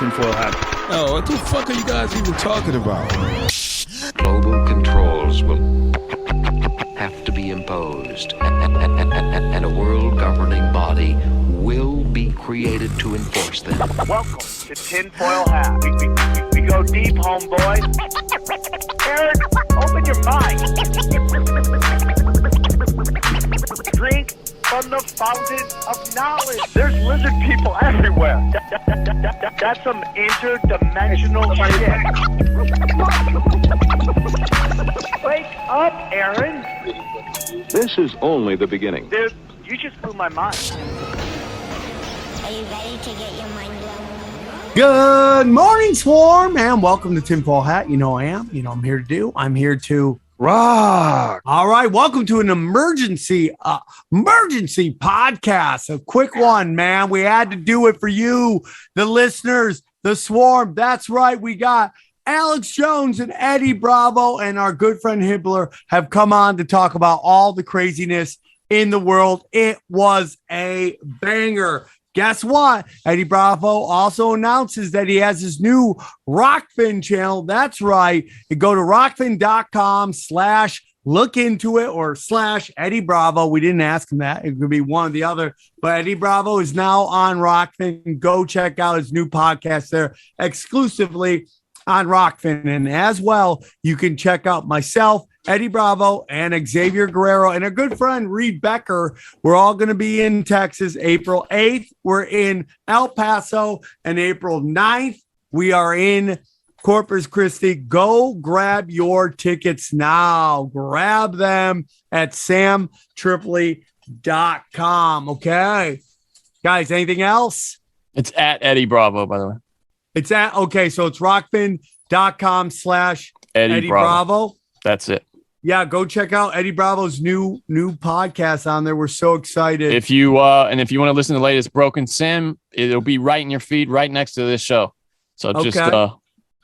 tinfoil hat. Oh, what the fuck are you guys even talking about? Global controls will have to be imposed, and a world governing body will be created to enforce them. Welcome to Tinfoil Hat. We go deep, homeboy. Aaron, open your mind. Drink from the fountain of knowledge. There's lizard people everywhere. That's some interdimensional shit. Wake up, Aaron. This is only the beginning. Dude, you just blew my mind. Are you ready to get your mind blown? Good morning, Swarm, and welcome to Tinfoil Hat. You know I am. You know I'm here to do. I'm here to rock. All right, welcome to an emergency podcast. A quick one, man. We had to do it for you, the listeners, the Swarm. That's right. We got Alex Jones and Eddie Bravo and our good friend Hibbeler have come on to talk about all the craziness in the world. It was a banger. Guess what? Eddie Bravo also announces that he has his new Rockfin channel. That's right. You go to rockfin.com/look into it or /Eddie Bravo. We didn't ask him that. It could be one or the other. But Eddie Bravo is now on Rockfin. Go check out his new podcast there exclusively on Rockfin. And as well, you can check out myself, Eddie Bravo, and Xavier Guerrero, and a good friend, Reed Becker. We're all going to be in Texas April 8th. We're in El Paso, and April 9th, we are in Corpus Christi. Go grab your tickets now. Grab them at samtripoli.com. Okay. Guys, anything else? It's at Eddie Bravo, by the way. It's at, okay, so it's rockfin.com/Eddie Bravo. That's it. Yeah, go check out Eddie Bravo's new podcast on there. We're so excited. If you want to listen to the latest Broken Sim, it'll be right in your feed, right next to this show. So just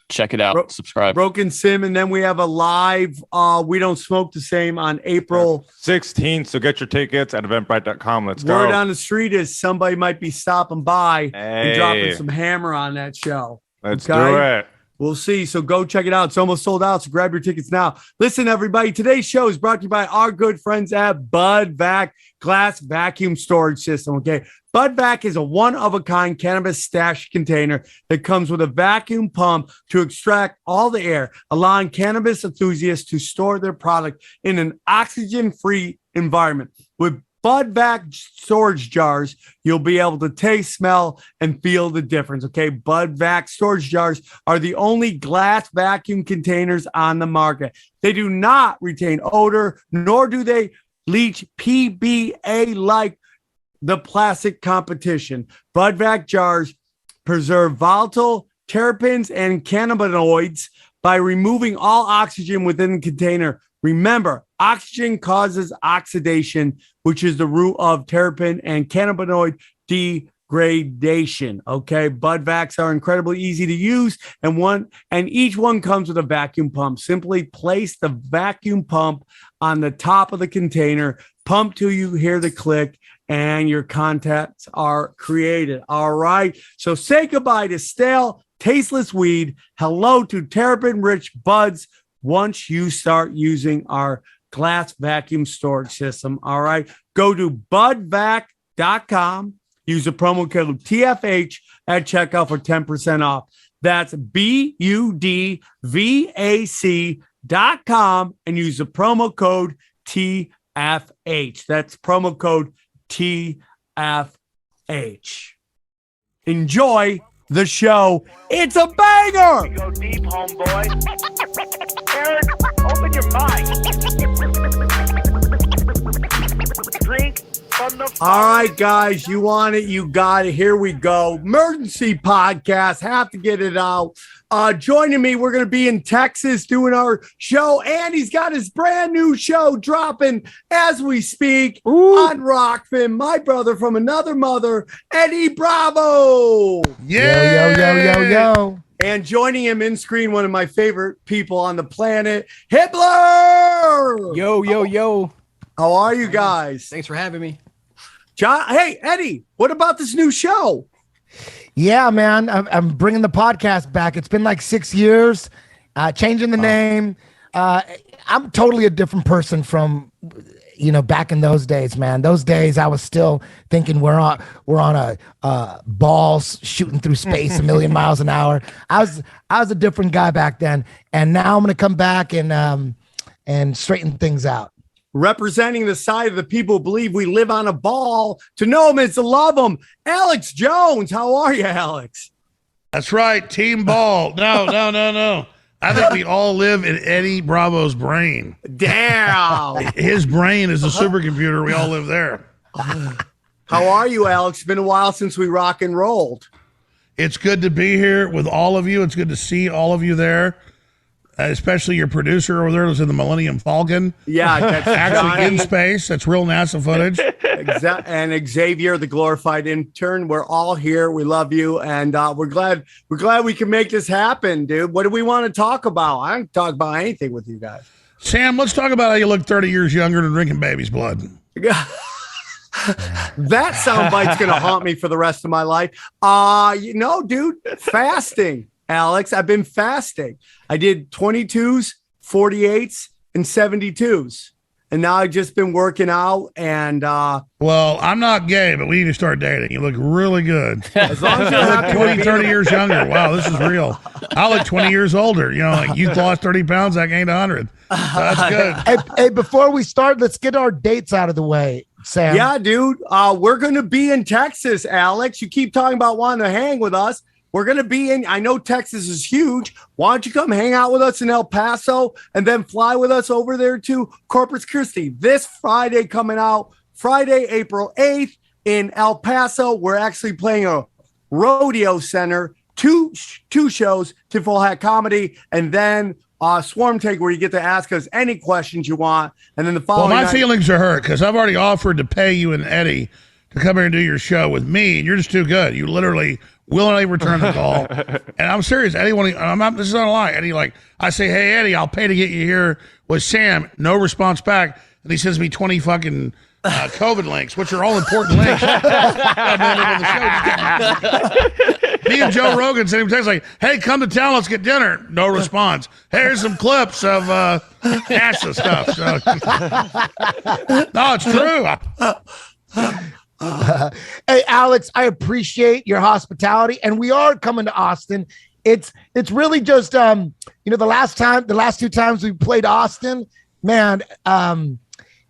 check it out. Subscribe. Broken Sim, and then we have a live We Don't Smoke the Same on April 16th. So get your tickets at eventbrite.com. Let's go. Word on the street is somebody might be stopping by and dropping some hammer on that show. Let's do it. We'll see. So go check it out. It's almost sold out. So grab your tickets now. Listen, everybody, today's show is brought to you by our good friends at Bud Vac Glass Vacuum Storage System. Okay. Bud Vac is a one-of-a-kind cannabis stash container that comes with a vacuum pump to extract all the air, allowing cannabis enthusiasts to store their product in an oxygen-free environment. With Bud Vac storage jars, you'll be able to taste, smell, and feel the difference. Okay, Bud Vac storage jars are the only glass vacuum containers on the market. They do not retain odor, nor do they leach PBA like the plastic competition. Bud Vac jars preserve volatile terpenes and cannabinoids by removing all oxygen within the container. Remember, oxygen causes oxidation, which is the root of terpene and cannabinoid degradation. Okay, Bud Vacs are incredibly easy to use, and each one comes with a vacuum pump. Simply place the vacuum pump on the top of the container, pump till you hear the click, and your contacts are created. All right, so say goodbye to stale, tasteless weed. Hello to terpene-rich buds once you start using our glass vacuum storage system. All right. Go to budvac.com. Use the promo code TFH at checkout for 10% off. That's budvac.com and use the promo code TFH. That's promo code TFH. Enjoy the show. It's a banger. We go deep, homeboy. Aaron, open your mind. Drink from the All right, guys, you want it, you got it. Here we go. Emergency podcast. Have to get it out. Joining me, we're going to be in Texas doing our show, and he's got his brand new show dropping as we speak on Rockfin. My brother from another mother, Eddie Bravo. Yo. And joining him in screen, one of my favorite people on the planet, Hibbeler. Yo. How are you guys? Thanks for having me. John, hey, Eddie, what about this new show? Yeah, man. I'm bringing the podcast back. It's been like 6 years, changing the name. I'm totally a different person from, back in those days, man. Those days I was still thinking we're on a ball shooting through space a million miles an hour. I was a different guy back then. And now I'm going to come back and straighten things out. Representing the side of the people who believe we live on a ball, to know them is to love them. Alex Jones, how are you, Alex? That's right, Team Ball. No. I think we all live in Eddie Bravo's brain. Damn. His brain is a supercomputer. We all live there. How are you, Alex? It's been a while since we rock and rolled. It's good to be here with all of you. It's good to see all of you there. Especially your producer over there was in the Millennium Falcon. Yeah, that's actually in space. That's real NASA footage. And Xavier, the glorified intern. We're all here. We love you, and we're glad we can make this happen, dude. What do we want to talk about? I don't talk about anything with you guys. Sam, let's talk about how you look 30 years younger than drinking baby's blood. That soundbite's gonna haunt me for the rest of my life. Dude, fasting. Alex, I've been fasting. I did 22s, 48s, and 72s. And now I've just been working out and well, I'm not gay, but we need to start dating. You look really good. As long as you're happy 20, 30 years younger. Wow, this is real. I look 20 years older. Like you lost 30 pounds, I gained 100. So that's good. Hey, before we start, let's get our dates out of the way, Sam. Yeah, dude. We're gonna be in Texas, Alex. You keep talking about wanting to hang with us. We're going to be I know Texas is huge. Why don't you come hang out with us in El Paso and then fly with us over there to Corpus Christi this Friday coming out, Friday, April 8th in El Paso. We're actually playing a rodeo center, two shows to Full Hat Comedy, and then Swarm Take where you get to ask us any questions you want. And then the following Well, my night, feelings are hurt because I've already offered to pay you and Eddie to come here and do your show with me, and you're just too good. You literally willingly return the call. And I'm serious. Eddie, this is not a lie. Eddie, I say, hey, Eddie, I'll pay to get you here with Sam. No response back. And he sends me 20 fucking COVID links, which are all important links. Me and Joe Rogan sent him a text hey, come to town. Let's get dinner. No response. Hey, here's some clips of NASA stuff. So. No, it's true. Hey, Alex, I appreciate your hospitality, and we are coming to Austin. It's really just the last two times we played Austin, man,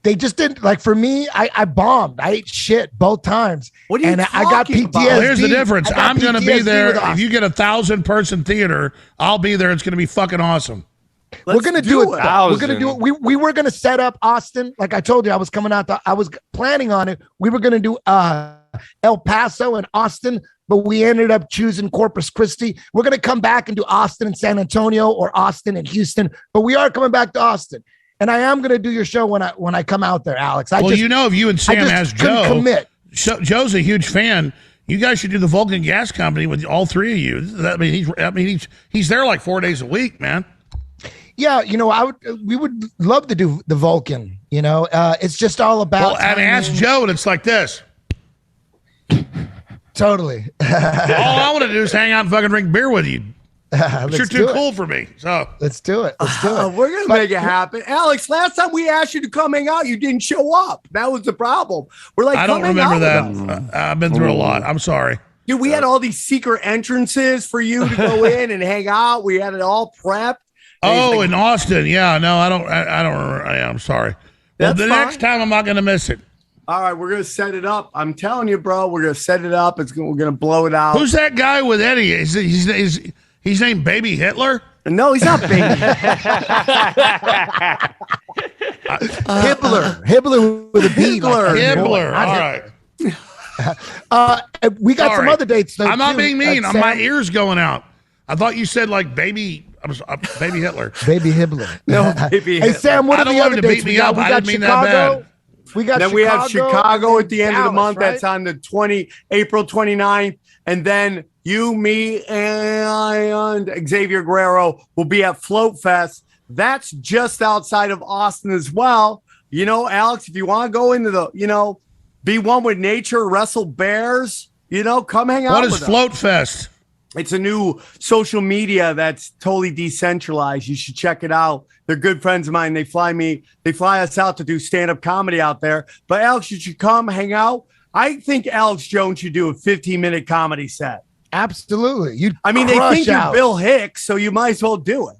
they just didn't for me. I bombed. I ate shit both times. What are you I got PTSD. Well, here's the difference. I'm going to be there. If you get 1,000-person theater, I'll be there. It's going to be fucking awesome. We're gonna do it. We're gonna do it. We were gonna set up Austin. Like I told you, I was coming out. I was planning on it. We were gonna do El Paso and Austin, but we ended up choosing Corpus Christi. We're gonna come back and do Austin and San Antonio or Austin and Houston. But we are coming back to Austin, and I am gonna do your show when I come out there, Alex. If you and Sam ask Joe, commit. Joe's a huge fan. You guys should do the Vulcan Gas Company with all three of you. He's there like 4 days a week, man. Yeah, we would love to do the Vulcan. It's just all about. Well, and ask Joe, and it's like this. Totally. All I want to do is hang out and fucking drink beer with you. You're too cool for me. So let's do it. We're gonna make it happen, Alex. Last time we asked you to come hang out, you didn't show up. That was the problem. We're like, I don't remember that. I've been through a lot. I'm sorry. Dude, we had all these secret entrances for you to go in and hang out. We had it all prepped. Oh, in Austin. Yeah, no, I don't remember. I'm sorry. Well, the next time I'm not going to miss it. All right, we're going to set it up. I'm telling you, bro, we're going to set it up. We're going to blow it out. Who's that guy with Eddie? He's named Baby Hitler? No, he's not Baby. Hibbeler with a B. Hibbeler. All right. We got some other dates, though. I'm not being mean. My ear's going out. I thought you said Baby Hitler. Baby Hibbeler. No, Baby Hitler. Hey, Sam, what are the other dates we got? We got Chicago. We have Chicago at the end of the month. Right? That's on the April 29th. And then you, me, and Xavier Guerrero will be at Float Fest. That's just outside of Austin as well. Alex, if you want to go into the, be one with nature, wrestle bears, You know, come hang out What with is us. Float Fest? It's a new social media that's totally decentralized. You should check it out. They're good friends of mine. They fly us out to do stand-up comedy out there. But Alex, you should come hang out. I think Alex Jones should do a 15-minute comedy set. Absolutely. They think you're Bill Hicks, so you might as well do it.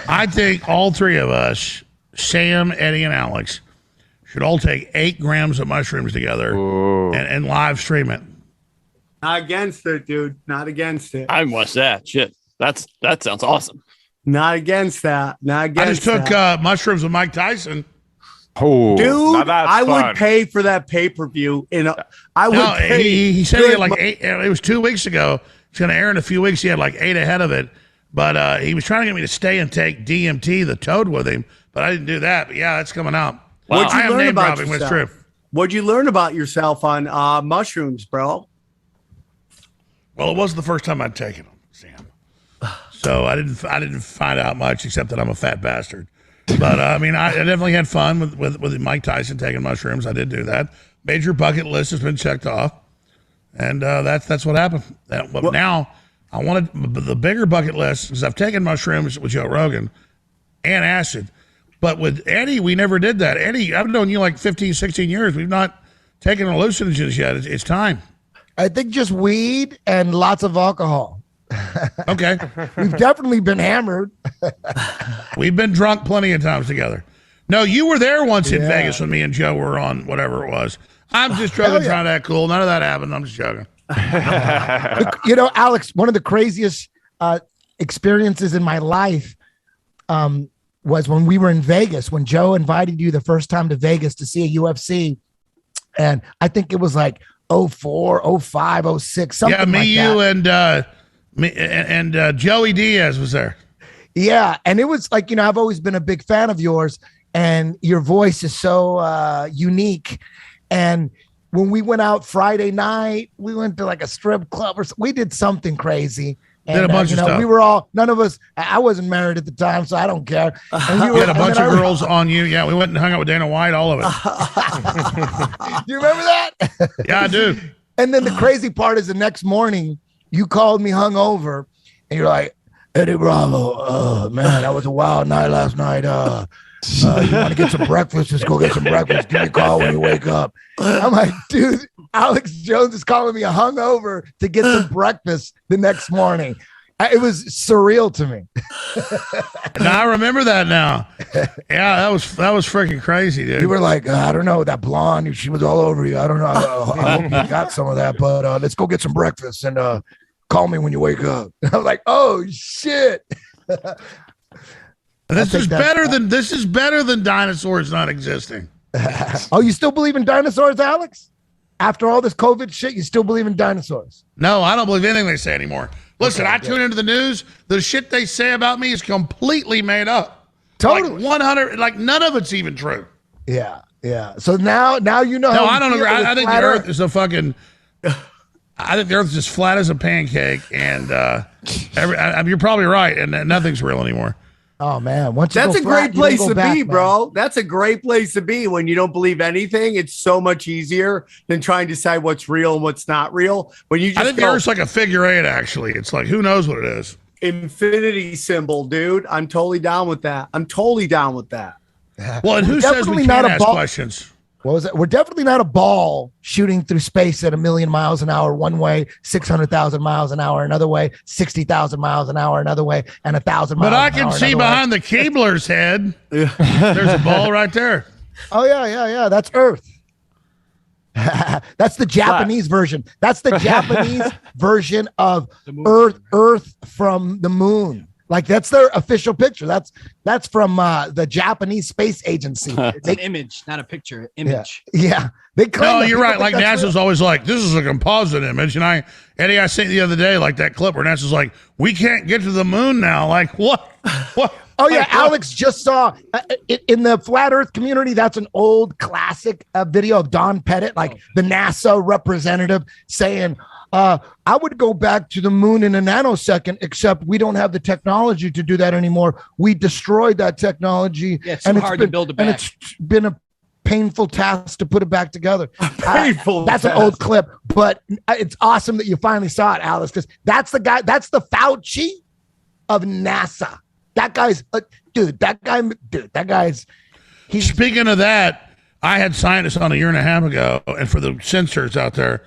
I think all three of us, Sam, Eddie, and Alex, should all take 8 grams of mushrooms together and live stream it. Not against it, dude. Not against it. I watched that. Shit. That sounds awesome. Not against that. Not against I just took mushrooms with Mike Tyson. Oh, dude, I would pay for that pay-per-view. I would pay. He said he had like 8. It was 2 weeks ago. It's going to air in a few weeks. He had like 8 ahead of it. But he was trying to get me to stay and take DMT, the toad, with him. But I didn't do that. But yeah, that's coming out. Wow. What'd you learn about yourself? It's true. What'd you learn about yourself on mushrooms, bro? Well, it wasn't the first time I'd taken them, Sam. So I didn't find out much except that I'm a fat bastard. But I definitely had fun with Mike Tyson taking mushrooms. I did do that. Major bucket list has been checked off, and that's what happened. But now I wanted the bigger bucket list because I've taken mushrooms with Joe Rogan and acid. But with Eddie, we never did that. Eddie, I've known you like 15, 16 years. We've not taken hallucinogens yet. It's time. I think just weed and lots of alcohol. Okay. We've definitely been hammered. We've been drunk plenty of times together. No, you were there once in Vegas when me and Joe were on whatever it was. I'm just trying to act cool. None of that happened. I'm just joking. Alex, one of the craziest experiences in my life was when we were in Vegas, when Joe invited you the first time to Vegas to see a UFC. And I think it was like 04, 05, 06, something like that. Yeah, you and Joey Diaz was there. Yeah, and it was like, I've always been a big fan of yours, and your voice is so unique. And when we went out Friday night, we went to like a strip club, or we did something crazy. And, did a bunch of stuff. We were all, none of us, I wasn't married at the time, so I don't care. And we had a bunch of girls on you. Yeah, we went and hung out with Dana White, all of it. Do you remember that? Yeah, I do. And then the crazy part is the next morning, you called me hungover, and you're like, Eddie Bravo, man, that was a wild night last night. You want to get some breakfast? Just go get some breakfast. Give me a call when you wake up. I'm like, dude, Alex Jones is calling me hungover to get some breakfast the next morning. It was surreal to me. I remember that now. Yeah, that was freaking crazy, dude. You were like, I don't know, that blonde, she was all over you. I don't know. I hope you got some of that, but let's go get some breakfast and call me when you wake up. I was like, oh shit. This is better than dinosaurs not existing. Oh, you still believe in dinosaurs, Alex? After all this COVID shit, you still believe in dinosaurs? No, I don't believe anything they say anymore. Listen, I tune into the news. The shit they say about me is completely made up. Totally. Like 100, like none of it's even true. Yeah, yeah. So now you know. No, I don't agree. I think the Earth is a fucking. I think the Earth is as flat as a pancake, and you're probably right, and nothing's real anymore. Oh man, that's a great place to be, bro. That's a great place to be when you don't believe anything. It's so much easier than trying to decide what's real and what's not real. When you just I think the Earth's like a figure 8, actually. It's like, who knows what it is? Infinity symbol, dude. I'm totally down with that. Well, and who says we can't ask questions? What was it? We're definitely not a ball shooting through space at 1,000,000 miles an hour one way, 600,000 miles an hour another way, 60,000 miles an hour another way, and 1,000 miles. But I can see behind the Keebler's head. There's a ball right there. Oh yeah. That's Earth. That's the Japanese version. That's the Japanese version of Earth from the moon. Like that's their official picture. That's from the Japanese Space Agency. It's an image, not a picture. Image. Yeah. No, you're right. Like NASA's always like, this is a composite image. And Eddie, I seen the other day, like that clip where NASA's like, we can't get to the moon now. Like what? Oh yeah, Alex just saw in the flat Earth community. That's an old classic video of Don Pettit, like the NASA representative, saying, I would go back to the moon in a nanosecond, except we don't have the technology to do that anymore. We destroyed that technology. Yeah, it's so hard to build it back. And it's been a painful task to put it back together. Painful. That's an old clip, but it's awesome that you finally saw it, Alice, because that's the guy. That's the Fauci of NASA. That guy's dude. That guy's. Speaking of that, I had scientists on a year and a half ago, and for the censors out there,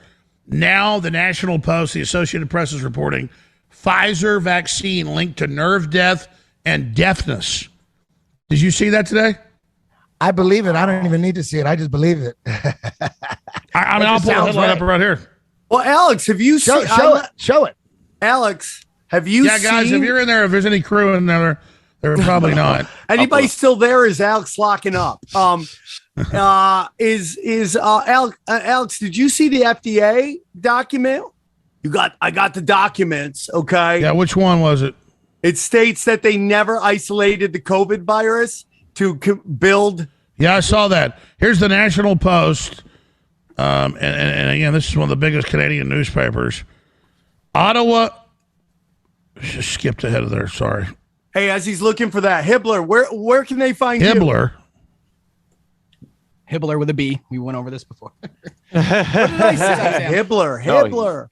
now the National Post, the Associated Press is reporting Pfizer vaccine linked to nerve death and deafness. Did you see that today? I believe it. I don't even need to see it. I just believe it. I mean, I'll pull the headline up right here. Well, Alex, have you seen? Show it. Alex, have you seen? Yeah, guys, if you're in there, if there's any crew in there, they're probably not. Anybody still there? Is Alex locking up? Alex? Did you see the FDA document? I got the documents. Okay. Yeah. Which one was it? It states that they never isolated the COVID virus to build. Yeah, I saw that. Here's the National Post. And again, this is one of the biggest Canadian newspapers. Ottawa. Just skipped ahead of there. Sorry. Hey, as he's looking for that, Hibbeler, where can they find Hibbeler? Hibbeler with a B. We went over this before. What did I say? Hibbeler.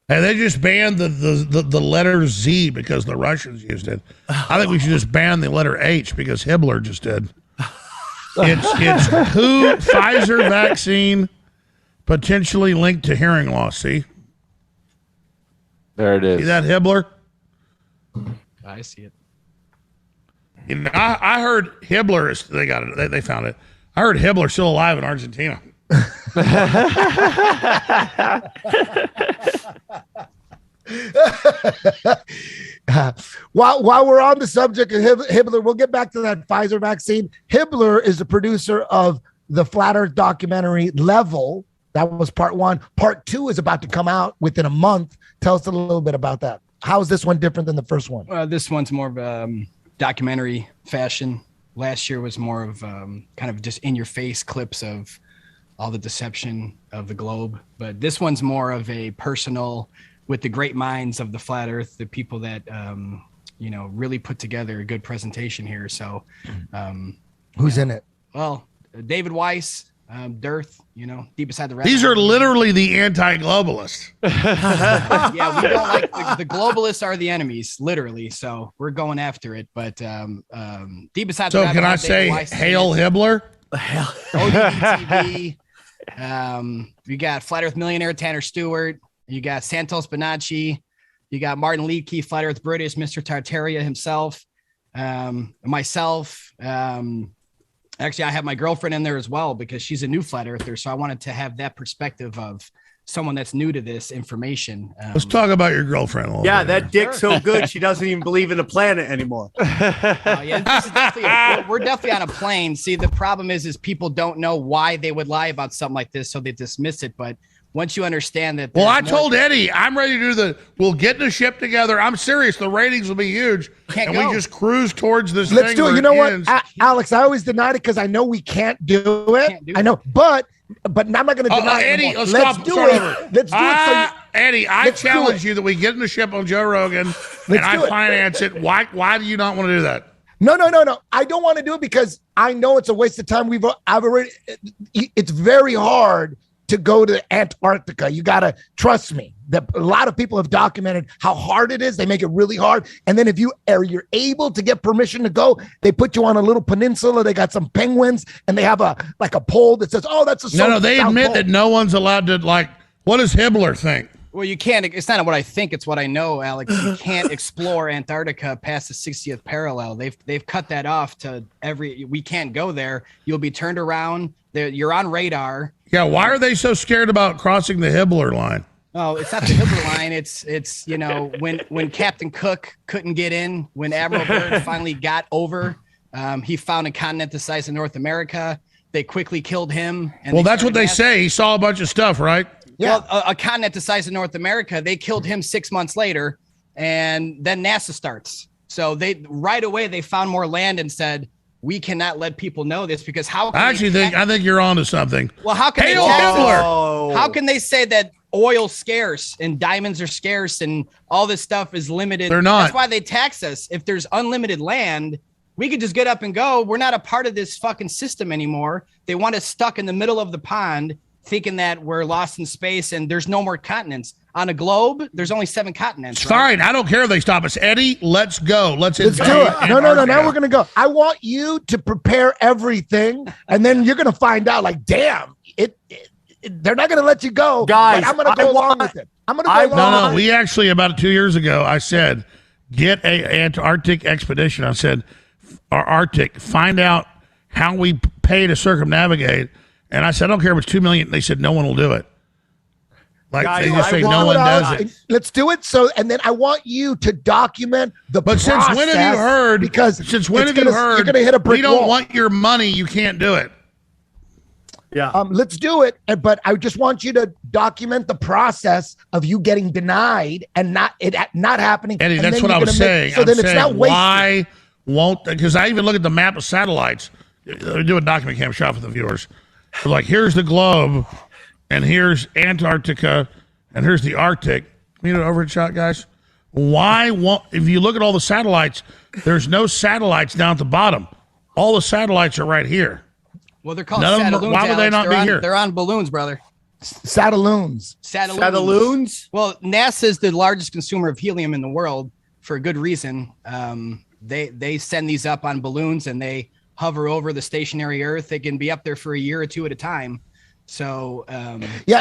And they just banned the letter Z because the Russians used it. I think we should just ban the letter H because Hibbeler just did. It's who Pfizer vaccine potentially linked to hearing loss. See? There it is. See that, Hibbeler? I see it. You know, I heard Hibbeler is. They got it. They found it. I heard Hibbeler still alive in Argentina. While we're on the subject of Hibbeler, we'll get back to that Pfizer vaccine. Hibbeler is the producer of the Flat Earth documentary Level. That was part one. Part two is about to come out within a month. Tell us a little bit about that. How is this one different than the first one? This one's more of documentary fashion. Last year was more of kind of just in your face clips of all the deception of the globe. But this one's more of a personal, with the great minds of the Flat Earth, the people that, really put together a good presentation here. So who's in it? Well, David Weiss, Dearth, deep beside the rabbit. These are literally the anti-globalists. Yeah, we don't like the globalists are the enemies, literally. So we're going after it. But deep beside the rabbit. So can I say hail Hibbeler? ODTV. You got Flat Earth millionaire Tanner Stewart. You got Santos Bonacci. You got Martin Leakey, Flat Earth British, Mr. Tartaria himself. Myself. Actually, I have my girlfriend in there as well because she's a new Flat Earther. So I wanted to have that perspective of someone that's new to this information. Let's talk about your girlfriend a little bit. That dick's so good she doesn't even believe in the planet anymore. This is we're definitely on a plane. See, the problem is people don't know why they would lie about something like this, so they dismiss it. But once you understand that, well, I told Eddie I'm ready to do we'll get in a ship together. I'm serious. The ratings will be huge, we just cruise towards this. Let's do it. You know what, Alex? I always denied it because I know we can't do it. I know, but I'm not going to deny it. Eddie, let's do it. Let's do it. Eddie, I challenge you that we get in the ship on Joe Rogan and I finance it. Why do you not want to do that? No. I don't want to do it because I know it's a waste of time. It's very hard to go to Antarctica. You got to trust me that a lot of people have documented how hard it is. They make it really hard. And then if you're able to get permission to go, they put you on a little peninsula. They got some penguins and they have a pole that says, oh, that's a No, they admit that no one's allowed to what does Hibbeler think? Well, you can't. It's not what I think. It's what I know, Alex. You can't explore Antarctica past the 60th parallel. They've cut that off to we can't go there. You'll be turned around. You're on radar. Yeah. Why are they so scared about crossing the Hibbeler line? Oh, it's not the Hibbeler line. It's when Captain Cook couldn't get in, when Admiral Byrd finally got over, he found a continent the size of North America. They quickly killed him. Well, that's what they say. He saw a bunch of stuff, right? Yeah. Well, a continent the size of North America, they killed him 6 months later, and then NASA starts. So right away they found more land and said, we cannot let people know this because I think you're onto something. Well, how can how can they say that oil's scarce and diamonds are scarce and all this stuff is limited? They're not. That's why they tax us. If there's unlimited land, We could just get up and go. We're not a part of this fucking system anymore. They want us stuck in the middle of the pond, thinking that we're lost in space and there's no more continents. On a globe, there's only 7 continents. It's fine. I don't care if they stop us. Eddie, let's go. Let's do it. No. Now we're going to go. I want you to prepare everything, and then you're going to find out, like, damn, they're not going to let you go. Guys, but I'm going to go along with it. I'm going to go along. No. We actually, about 2 years ago, I said, get a Antarctic expedition. I said, our Arctic, find out how we pay to circumnavigate. And I said, I don't care if it's $2 million. They said, no one will do it. Like, guys, they just say no one does it. Let's do it. So, and then I want you to document the process. But since when have you heard? Because since when have you heard? You're going to hit a brick we don't wall. want your money. You can't do it. Yeah. Let's do it. But I just want you to document the process of you getting denied and not happening. Eddie, and that's what I was saying. So then it's not wasted. Why won't? Because I even look at the map of satellites. They do a document cam shot for the viewers. They're like, here's the globe, and here's Antarctica, and here's the Arctic. Can you do an overhead shot, guys? Why won't? If you look at all the satellites, there's no satellites down at the bottom. All the satellites are right here. Well, they're called satelloons. Why would they not be here? They're on balloons, brother. Satelloons. Well, NASA is the largest consumer of helium in the world for a good reason. They send these up on balloons and they hover over the stationary Earth. They can be up there for a year or two at a time. So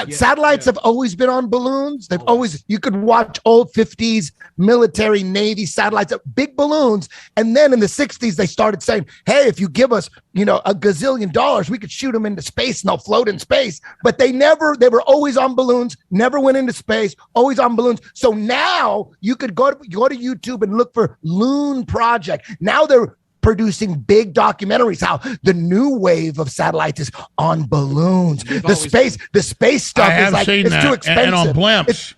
satellites have always been on balloons. They've always, you could watch old 50s military Navy satellites, big balloons. And then in the 60s, they started saying, hey, if you give us, $1 gazillion, we could shoot them into space and they'll float in space. But they were always on balloons, never went into space, always on balloons. So now you could go to YouTube and look for Loon Project. Now they're producing big documentaries how the new wave of satellites is on balloons. The space stuff is like, it's too expensive. And on blimps.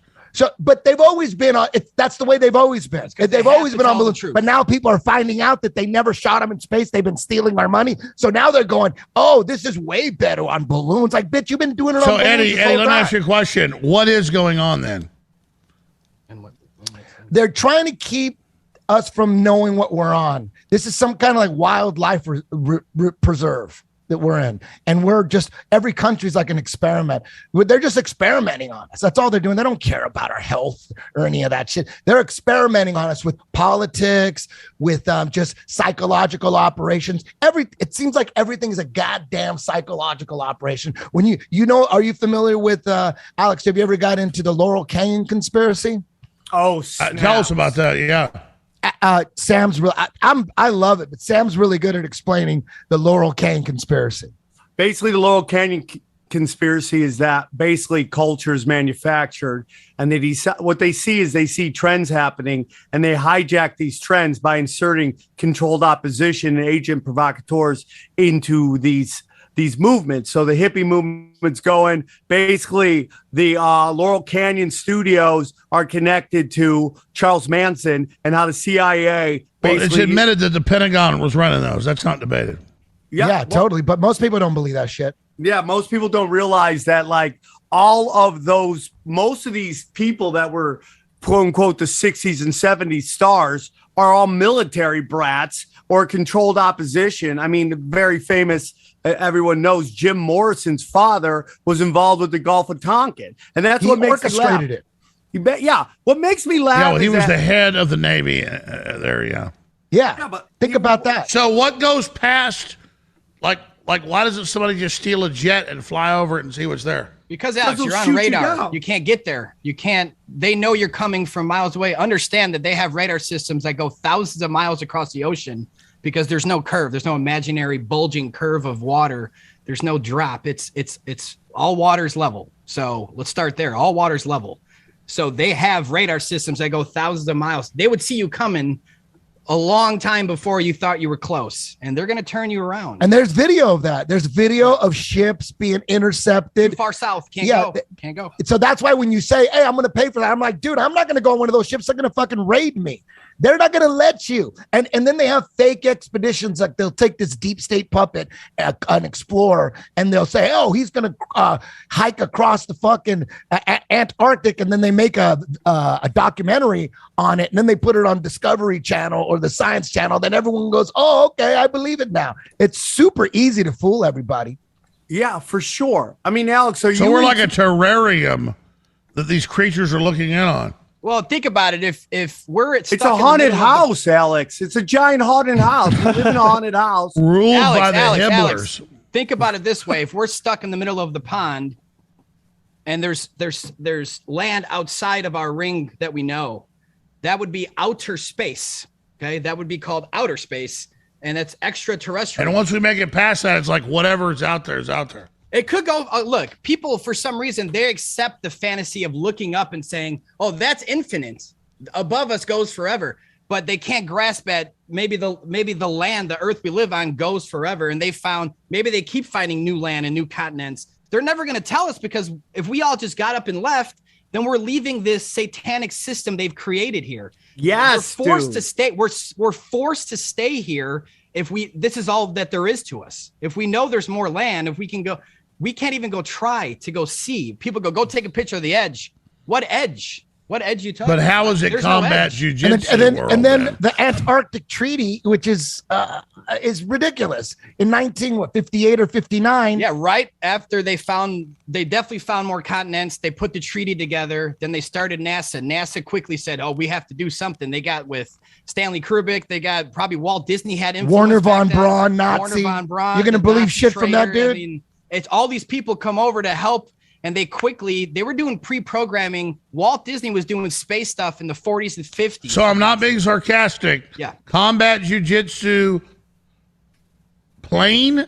But they've always been on. That's the way they've always been. They've always been on balloons. But now people are finding out that they never shot them in space. They've been stealing our money. So now they're going, oh, this is way better on balloons. Like, bitch, you've been doing it on balloons. So Eddie, let me ask you a question. What is going on then? They're trying to keep us from knowing what we're on. This is some kind of like wildlife preserve that we're in. And we're just, every country's like an experiment. They're just experimenting on us. That's all they're doing. They don't care about our health or any of that shit. They're experimenting on us with politics, with just psychological operations. It seems like everything is a goddamn psychological operation. When are you familiar with, Alex, have you ever got into the Laurel Canyon conspiracy? Oh, tell us about that. Yeah. Sam's real. I love it, but Sam's really good at explaining the Laurel Canyon conspiracy. Basically, the Laurel Canyon conspiracy is that basically culture is manufactured, and what they see is they see trends happening, and they hijack these trends by inserting controlled opposition and agent provocateurs into these movements. So the hippie movement's going. Basically, the Laurel Canyon studios are connected to Charles Manson, and how the CIA it's admitted that the Pentagon was running those. That's not debated. Yeah, totally. But most people don't believe that shit. Yeah, most people don't realize that, like, most of these people that were quote unquote the 60s and 70s stars are all military brats or controlled opposition. I mean, the very famous, everyone knows, Jim Morrison's father was involved with the Gulf of Tonkin, and that's what makes orchestrated it. You bet. Yeah. What makes me laugh? Yeah, well, he was the head of the Navy there. Yeah. Yeah. But think about that. So what goes past, like, why doesn't somebody just steal a jet and fly over it and see what's there? Because Alex, you're on radar. You can't get there. You can't. They know you're coming from miles away. Understand that they have radar systems that go thousands of miles across the ocean because there's no curve. There's no imaginary bulging curve of water. There's no drop. It's all water's level. So let's start there. All water's level. So they have radar systems that go thousands of miles. They would see you coming a long time before you thought you were close, and they're going to turn you around. And there's video of that. There's video of ships being intercepted. Too far south. Can't go. So that's why when you say, hey, I'm going to pay for that, I'm like, dude, I'm not going to go on one of those ships. They're going to fucking raid me. They're not going to let you. And then they have fake expeditions. Like they'll take this deep state puppet, an explorer, and they'll say, oh, he's going to hike across the fucking Antarctic. And then they make a documentary on it. And then they put it on Discovery Channel or the Science Channel. Then everyone goes, oh, okay, I believe it now. It's super easy to fool everybody. Yeah, for sure. I mean, Alex, so we're like a terrarium that these creatures are looking in on. Well, think about it. If we're it's a haunted house, Alex. It's a giant haunted house. We live in a haunted house. Ruled by the Hibblers. Alex, think about it this way. If we're stuck in the middle of the pond and there's land outside of our ring that we know, that would be outer space. Okay. That would be called outer space. And that's extraterrestrial. And once we make it past that, it's like whatever is out there is out there. It could go, look, people, for some reason, they accept the fantasy of looking up and saying, oh, that's infinite. Above us goes forever. But they can't grasp at maybe the land, the earth we live on goes forever. And maybe they keep finding new land and new continents. They're never going to tell us, because if we all just got up and left, then we're leaving this satanic system they've created here. Yes, we're forced to stay. We're forced to stay here. This is all that there is to us. If we know there's more land, if we can go, we can't even go try to go see. People go take a picture of the edge. What edge? What edge you talking about? But how is it There's combat no jujitsu? And then the Antarctic Treaty, which is ridiculous. In 1958 or 59. Yeah, right after they definitely found more continents. They put the treaty together. Then they started NASA. NASA quickly said, "Oh, we have to do something." They got with Stanley Kubrick. They got probably Walt Disney had influence. Warner von Braun, Nazi. Warner von Braun. You're gonna believe Nazi shit from that dude? I mean, it's all these people come over to help. And they were doing pre-programming. Walt Disney was doing space stuff in the 40s and 50s. So I'm not being sarcastic. Yeah. Combat jujitsu plane?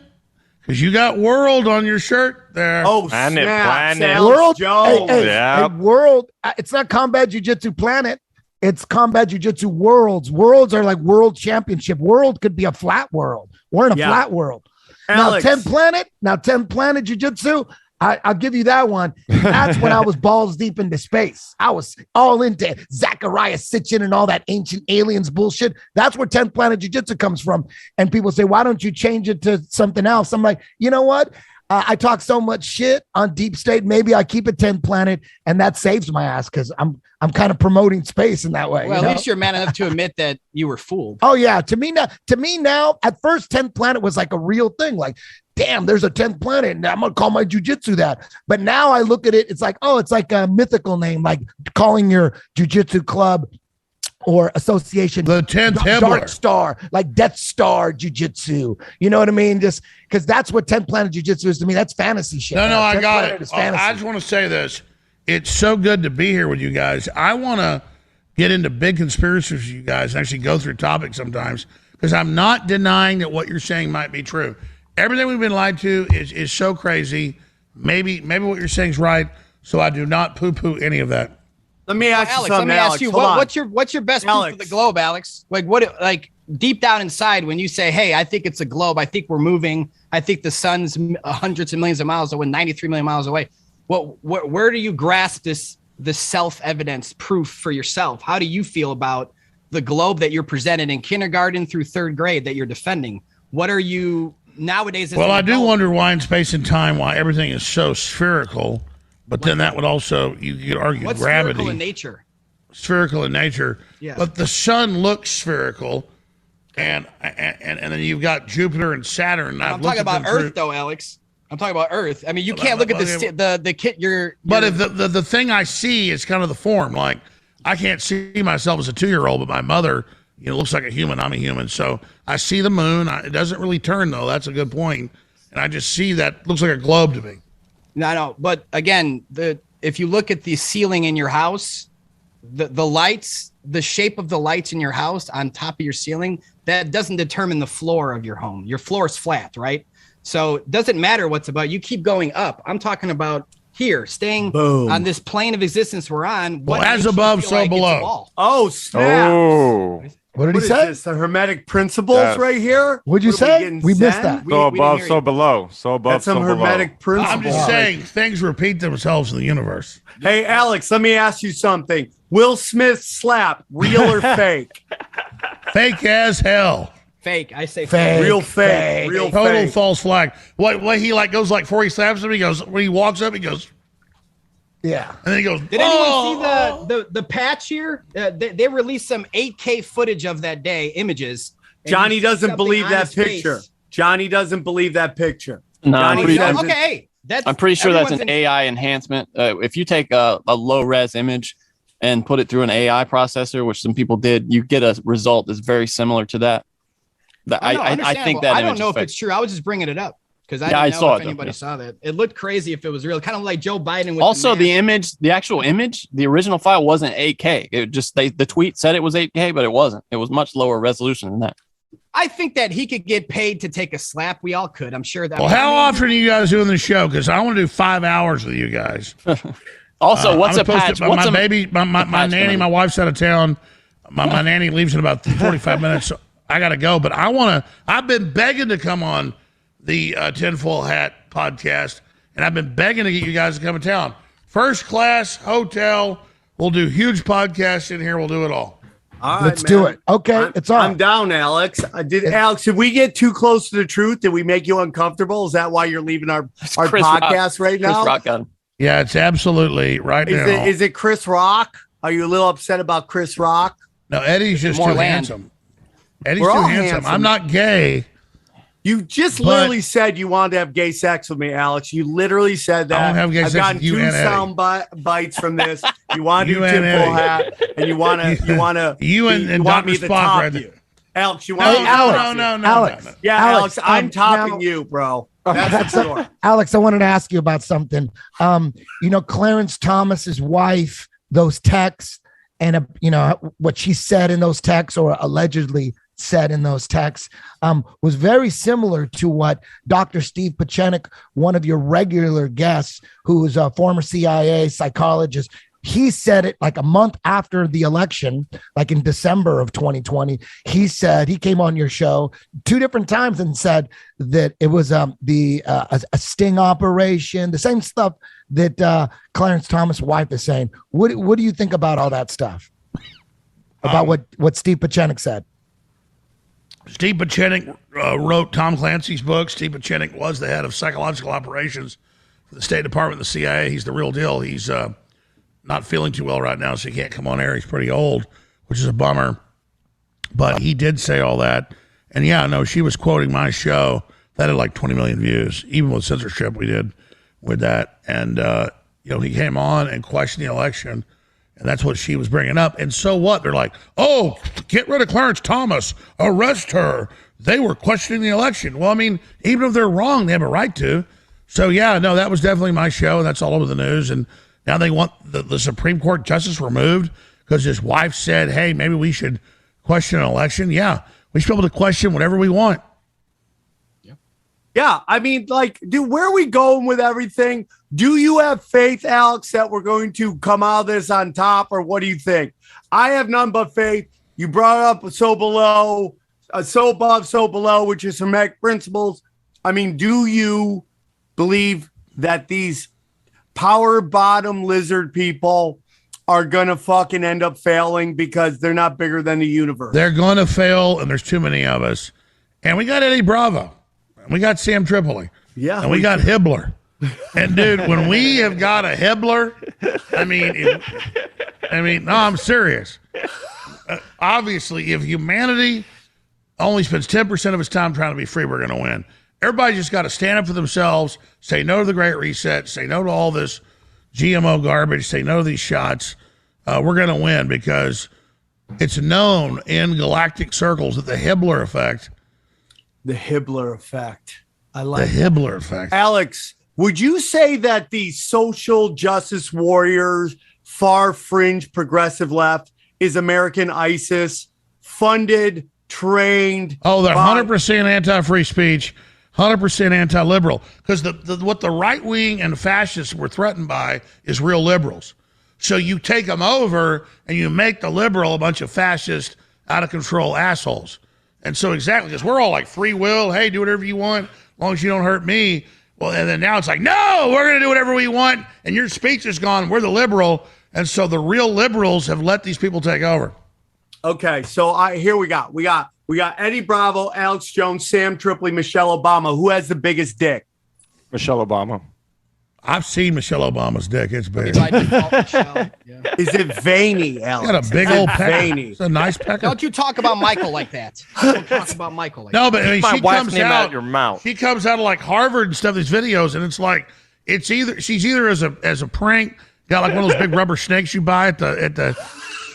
Because you got world on your shirt there. Oh, Planet. World, Jones. hey, world. It's not combat jujitsu planet. It's combat jujitsu worlds. Worlds are like world championship. World could be a flat world. We're in a flat world. Alex. Now 10 planet jujitsu. I'll give you that one. That's when I was balls deep into space. I was all into Zachariah Sitchin and all that ancient aliens bullshit. That's where 10th Planet Jiu-Jitsu comes from. And people say, why don't you change it to something else? I'm like, you know what? I talk so much shit on Deep State. Maybe I keep it 10th Planet, and that saves my ass because I'm kind of promoting space in that way. Well, at least you're man enough to admit that you were fooled. Oh yeah, to me now, at first 10th Planet was like a real thing. Like, damn, there's a 10th planet, and I'm gonna call my jujitsu that. But now I look at it, it's like, oh, it's like a mythical name, like calling your jujitsu club or association the 10th Hibbeler. Dark Star, like Death Star Jiu-Jitsu. You know what I mean? Just because that's what 10th Planet Jiu-Jitsu is to me. That's fantasy shit. No, I got Planet it. is fantasy. I just want to say this. It's so good to be here with you guys. I want to get into big conspiracies with you guys and actually go through topics sometimes, because I'm not denying that what you're saying might be true. Everything we've been lied to is so crazy. Maybe what you're saying is right, so I do not poo-poo any of that. Let me ask you Alex, something, let me ask you, Alex. what's your best proof of the globe, Alex? Like deep down inside, when you say, hey, I think it's a globe, I think we're moving, I think the sun's hundreds of millions of miles away, 93 million miles away. Where do you grasp this self-evidence proof for yourself? How do you feel about the globe that you're presented in kindergarten through third grade that you're defending? What are you nowadays? Well, I do wonder why in space and time, why everything is so spherical. But then that would also, you could argue, what's gravity. Spherical in nature. Spherical in nature. Yeah. But the sun looks spherical, and then you've got Jupiter and Saturn. I'm talking about Earth, though, Alex. I'm talking about Earth. I mean, you can't look at the kit. But if the thing I see is kind of the form, like I can't see myself as a 2-year-old, but my mother, looks like a human. I'm a human, so I see the moon. It doesn't really turn though. That's a good point. And I just see that looks like a globe to me. No. But again, if you look at the ceiling in your house, the lights, the shape of the lights in your house on top of your ceiling, that doesn't determine the floor of your home. Your floor is flat, right? So it doesn't matter what's about. You keep going up. I'm talking about here, staying on this plane of existence we're on. Well, as above, so below. Oh, snap. Oh. What did What he is say? this? The hermetic principles Yes. right here? What'd you What are say? getting We missed Zen? that. So we didn't above, hear so you. below. So above, That's some so below. hermetic principles. I'm just saying things repeat themselves in the universe. Hey, Alex, let me ask you something. Will Smith slap, real or fake? Fake as hell. Fake. I say Fake. Real fake. Real Total fake. false flag. What he like goes like before he slaps him, he goes, when he walks up, he goes, Yeah. and then he goes, Did anyone see the patch here? They released some 8K footage of that day, images. and Johnny you see doesn't something believe on that his face. picture. Johnny doesn't believe that picture. No, I'm Johnny pretty, says Okay, it's- hey, that's. I'm pretty sure that's an everyone's in- AI enhancement. If you take a low res image and put it through an AI processor, which some people did, you get a result that's very similar to that. Oh, no, I think understandable. that I image don't know is if fake. it's true. I was just bringing it up because I Yeah, I didn't saw know it, if though, anybody yeah. saw that. It looked crazy if it was real, kind of like Joe Biden. With Also, the mask. image, the actual image, the original file wasn't 8K. It just the tweet said it was 8K, but it wasn't. It was much lower resolution than that. I think that he could get paid to take a slap. We all could. I'm sure that. well, how often are you guys doing the show? Because I want to do 5 hours with you guys. Also, what's I'm a supposed patch? to- What's my a baby, my patch nanny, gonna my be? wife's out of town. My nanny leaves in about 45 minutes. So I got to go, but I've been begging to come on the Tinfoil Hat podcast, and I've been begging to get you guys to come to town. First class hotel. We'll do huge podcasts in here. We'll do it all. All right, Let's do man. it. Okay, it's on. I'm down, Alex. Alex, did we get too close to the truth? Did we make you uncomfortable? Is that why you're leaving our Chris Rock. podcast right now? Chris Rock got him. Yeah, it's absolutely right now. Is it Chris Rock? Are you a little upset about Chris Rock? No, Eddie's just More too land. handsome. Eddie's We're too all handsome. handsome. I'm not gay. You just But- literally said you wanted to have gay sex with me, Alex. You literally said that. I won't have gay I've sex gotten with you 2 and Eddie. sound bites from this. You want to You do and tinfoil Eddie. hat, and you want to. You and want Dr. me to Spock top right there. you, Alex. You No, want me to Alex. top you. no. Alex. Yeah, Alex, Alex. I'm now- topping you, bro. That's for sure. Alex, I wanted to ask you about something. Clarence Thomas's wife, those texts, and what she said in those texts, or allegedly said in those texts, was very similar to what Dr. Steve Pachenik, one of your regular guests, who is a former CIA psychologist. He said it like a month after the election, like in December of 2020. He said, he came on your show 2 different times and said that it was a sting operation, the same stuff that Clarence Thomas' wife is saying. What do you think about all that stuff? About what Steve Pachenik said? Steve Pachenik wrote Tom Clancy's book. Steve Pachenik was the head of psychological operations for the State Department, the CIA. He's the real deal. He's not feeling too well right now, so he can't come on air. He's pretty old, which is a bummer. But he did say all that. And yeah, no, she was quoting my show. That had like 20 million views, even with censorship we did with that. And, he came on and questioned the election. And that's what she was bringing up. And so what? They're like, oh, get rid of Clarence Thomas. Arrest her. They were questioning the election. Well, I mean, even if they're wrong, they have a right to. So, yeah, no, that was definitely my show. And that's all over the news. And now they want the Supreme Court justice removed because his wife said, hey, maybe we should question an election. Yeah, we should be able to question whatever we want. Yeah, I mean, dude, where are we going with everything? Do you have faith, Alex, that we're going to come out of this on top, or what do you think? I have none but faith. You brought up so above, so below, which is hermetic principles. I mean, do you believe that these power bottom lizard people are going to fucking end up failing because they're not bigger than the universe? They're going to fail, and there's too many of us. And we got Eddie Bravo. And we got Sam Tripoli. Yeah. And we got Hibbeler. And, dude, when we have got a Hibbeler, no, I'm serious. Obviously, if humanity only spends 10% of its time trying to be free, we're going to win. Everybody just got to stand up for themselves, say no to the Great Reset, say no to all this GMO garbage, say no to these shots. We're going to win because it's known in galactic circles that the Hibbeler effect. The Hibbeler effect. I like the Hibbeler effect. Alex, would you say that the social justice warriors, far fringe progressive left, is American ISIS, funded, trained? Oh, they're 100% anti-free speech, 100% anti-liberal. Because what the right wing and fascists were threatened by is real liberals. So you take them over and you make the liberal a bunch of fascist out of control assholes. And so exactly, because we're all like free will. Hey, do whatever you want, as long as you don't hurt me. Well, and then now it's like, no, we're going to do whatever we want. And your speech is gone. We're the liberal. And so the real liberals have let these people take over. Okay, so here we got Eddie Bravo, Alex Jones, Sam Tripoli, Michelle Obama. Who has the biggest dick? Michelle Obama. I've seen Michelle Obama's dick. It's big. By default, Michelle. Yeah. Is it veiny, Alex? Got a big old pecker. veiny. It's a nice pecker. Don't you talk about Michael like that. Don't talk about Michael like No, that. but I mean, My she wife's comes name out out your mouth. She comes out of like Harvard and stuff. These videos, and it's like she's either as a prank, got like one of those big rubber snakes you buy at the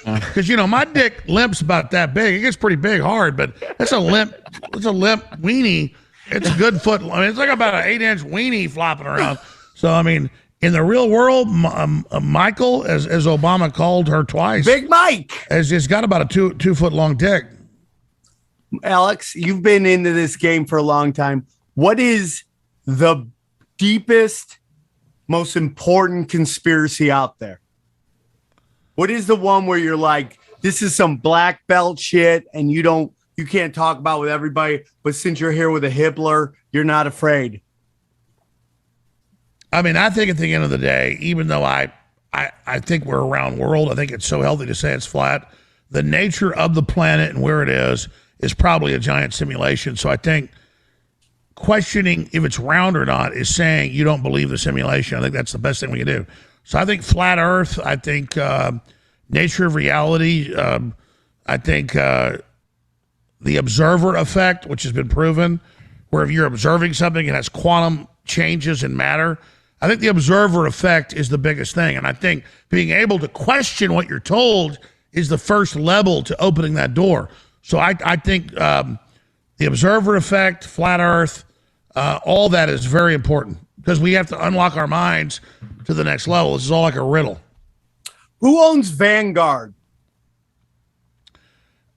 because my dick limp's about that big. It gets pretty big hard, but it's a limp weenie. It's a good foot. I mean, it's like about an 8-inch weenie flopping around. So I mean, in the real world, Michael, as Obama called her twice, Big Mike has got about a 2 foot long dick. Alex, you've been into this game for a long time. What is the deepest, most important conspiracy out there? What is the one where you're like, this is some black belt shit and you can't talk about with everybody, but since you're here with a Hibbeler, you're not afraid? I mean, I think at the end of the day, even though I think we're a round world, I think it's so healthy to say it's flat. The nature of the planet and where it is probably a giant simulation. So I think questioning if it's round or not is saying you don't believe the simulation. I think that's the best thing we can do. So I think flat Earth. I think nature of reality. I think the observer effect, which has been proven, where if you're observing something, it has quantum changes in matter. I think the observer effect is the biggest thing. And I think being able to question what you're told is the first level to opening that door. So I think the observer effect, flat Earth, all that is very important because we have to unlock our minds to the next level. This is all like a riddle. Who owns Vanguard?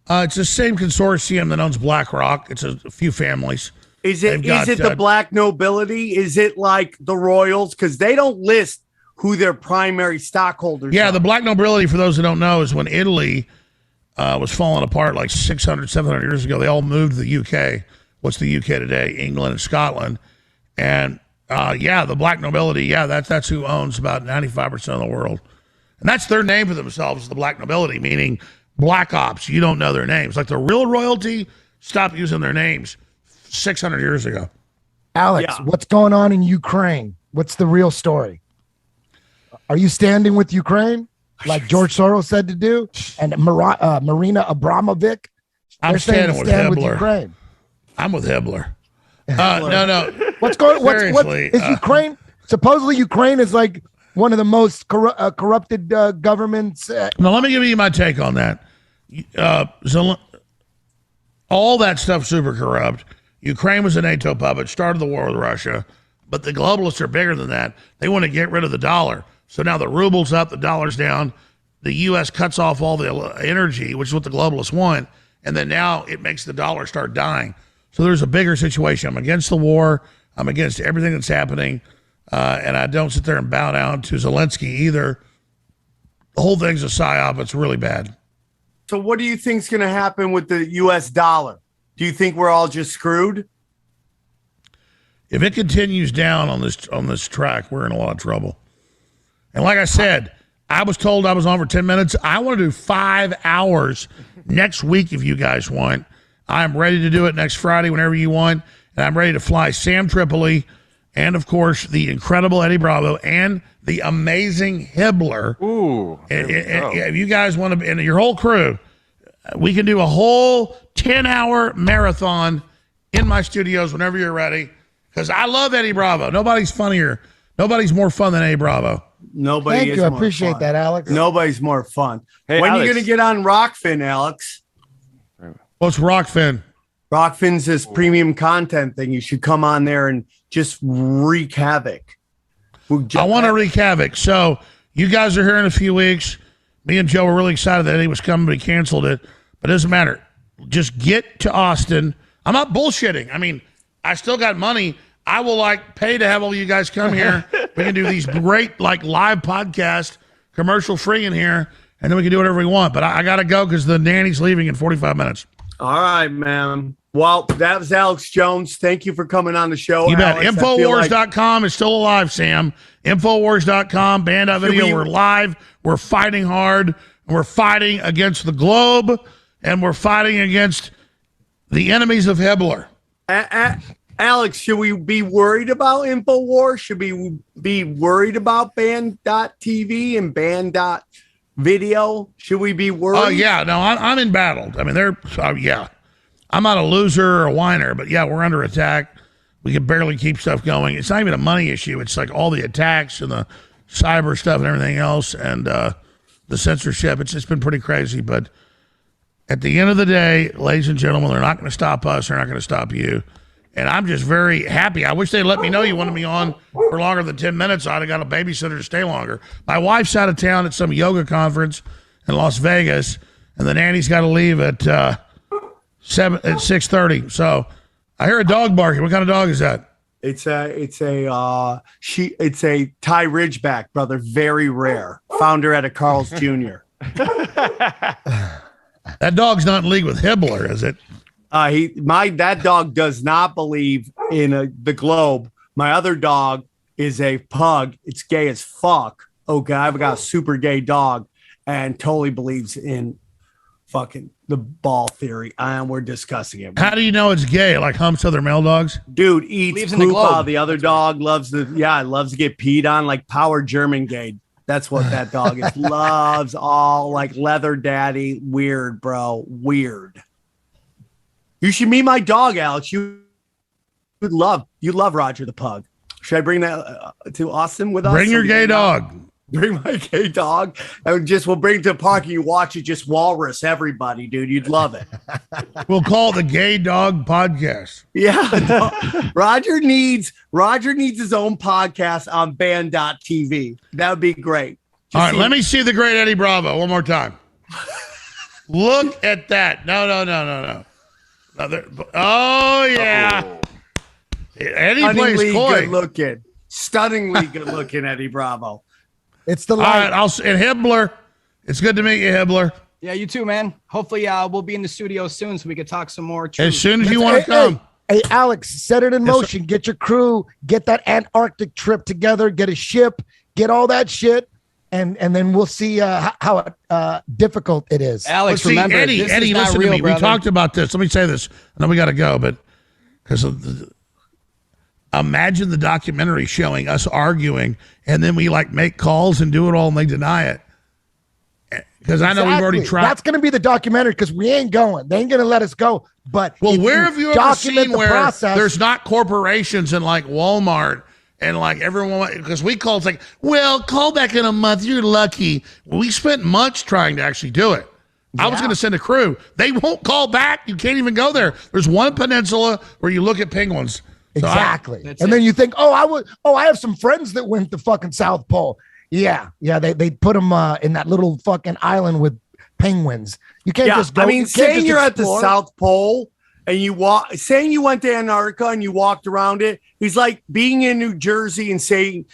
It's the same consortium that owns BlackRock. It's a few families. Is it the black nobility? Is it like the royals? Because they don't list who their primary stockholders are. The black nobility, for those who don't know, is when Italy was falling apart like 600, 700 years ago. They all moved to the UK. What's the UK today? England and Scotland. And the black nobility, that's who owns about 95% of the world. And that's their name for themselves, the black nobility, meaning black ops. You don't know their names. Like the real royalty stopped using their names 600 years ago. Alex, what's going on in Ukraine? What's the real story? Are you standing with Ukraine like George Soros said to do? And Marina Abramovic? I'm standing with Hibbeler. Ukraine. I'm with Hibbeler. No. What's going? Seriously, is Ukraine? Supposedly, Ukraine is like one of the most corrupted governments. Now, let me give you my take on that. All that stuff super corrupt. Ukraine was a NATO puppet, started the war with Russia, but the globalists are bigger than that. They want to get rid of the dollar. So now the ruble's up, the dollar's down. The U.S. cuts off all the energy, which is what the globalists want, and then now it makes the dollar start dying. So there's a bigger situation. I'm against the war. I'm against everything that's happening, and I don't sit there and bow down to Zelensky either. The whole thing's a psyop. It's really bad. So what do you think's going to happen with the U.S. dollar? Do you think we're all just screwed? If it continues down on this track, we're in a lot of trouble. And like I said, I was told I was on for 10 minutes. I want to do 5 hours next week if you guys want. I'm ready to do it next Friday whenever you want. And I'm ready to fly Sam Tripoli and, of course, the incredible Eddie Bravo and the amazing Hibbeler. Ooh. And if you guys want to, and your whole crew, we can do a whole 10-hour marathon in my studios whenever you're ready. Because I love Eddie Bravo. Nobody's funnier. Nobody's more fun than Eddie Bravo. Nobody. Thank is you. I more appreciate fun. that, Alex. Nobody's more fun. Hey, when are Alex. you going to get on Rockfin, Alex? What's Rockfin? Rockfin's this premium content thing. You should come on there and just wreak havoc. I want to wreak havoc. So you guys are here in a few weeks. Me and Joe were really excited that Eddie was coming, but he canceled it. But it doesn't matter. Just get to Austin. I'm not bullshitting. I mean, I still got money. I will pay to have all you guys come here. We can do these great live podcast, commercial free in here, and then we can do whatever we want. But I got to go because the nanny's leaving in 45 minutes. All right, man. Well, that was Alex Jones. Thank you for coming on the show. You bet. Alex. Infowars.com is still alive, Sam. Infowars.com, band.video. We're live. We're fighting hard. We're fighting against the globe, and we're fighting against the enemies of Hibbeler. Alex, should we be worried about InfoWars? Should we be worried about band.tv and band.video? Should we be worried? Oh, yeah. No, I'm embattled. I mean, yeah. I'm not a loser or a whiner, but yeah, we're under attack. We can barely keep stuff going. It's not even a money issue. It's like all the attacks and the cyber stuff and everything else and the censorship. It's just been pretty crazy. But at the end of the day, ladies and gentlemen, they're not going to stop us. They're not going to stop you. And I'm just very happy. I wish they'd let me know you wanted me on for longer than 10 minutes. I'd have got a babysitter to stay longer. My wife's out of town at some yoga conference in Las Vegas, and the nanny's got to leave at 6:30. So I hear a dog barking. What kind of dog is that? It's a Thai Ridgeback, brother. Very rare. Found her at a Carl's Jr. That dog's not in league with Hibbeler, is it? That dog does not believe in the globe. My other dog is a pug. It's gay as fuck. Okay, I've got a super gay dog and totally believes in fucking the ball theory. And we're discussing it. How do you know it's gay? Like humps other male dogs? Dude eats poop while the other dog loves to get peed on, like power German gay. That's what that dog is. Loves all like leather daddy. Weird, bro. Weird. You should meet my dog, Alex. You love Roger the pug. Should I bring that to Austin with us? Bring your gay dog. Bring my gay dog. And we'll bring it to the park and you watch it just walrus everybody, dude. You'd love it. We'll call it the Gay Dog Podcast. Yeah. No, Roger needs his own podcast on band.tv. That would be great. All right, let me see the great Eddie Bravo one more time. Look at that. No. Oh, yeah. Eddie plays coy. Good looking. Stunningly good looking, Eddie Bravo. It's the light. All right, and Hibbeler. It's good to meet you, Hibbeler. Yeah, you too, man. Hopefully we'll be in the studio soon so we can talk some more. As soon as you want to come. Hey, Alex, set it in motion. Get your crew. Get that Antarctic trip together. Get a ship. Get all that shit. And then we'll see how difficult it is. Alex, remember, Eddie, listen to me. Brother. We talked about this. Let me say this. And then we got to go. But because imagine the documentary showing us arguing, and then we like make calls and do it all, and they deny it. Because I know we've already tried. That's going to be the documentary because we ain't going. They ain't going to let us go. But where have you ever seen where there's not corporations and like Walmart? And like everyone, because we called, it's like, well, call back in a month. You're lucky. We spent months trying to actually do it. Yeah. I was going to send a crew. They won't call back. You can't even go there. There's one peninsula where you look at penguins. So exactly. Then you think, I have some friends that went to fucking South Pole. Yeah. They put them in that little fucking island with penguins. You can't just go. I mean, saying you're at the South Pole and saying you went to Antarctica and you walked around it, he's like being in New Jersey and saying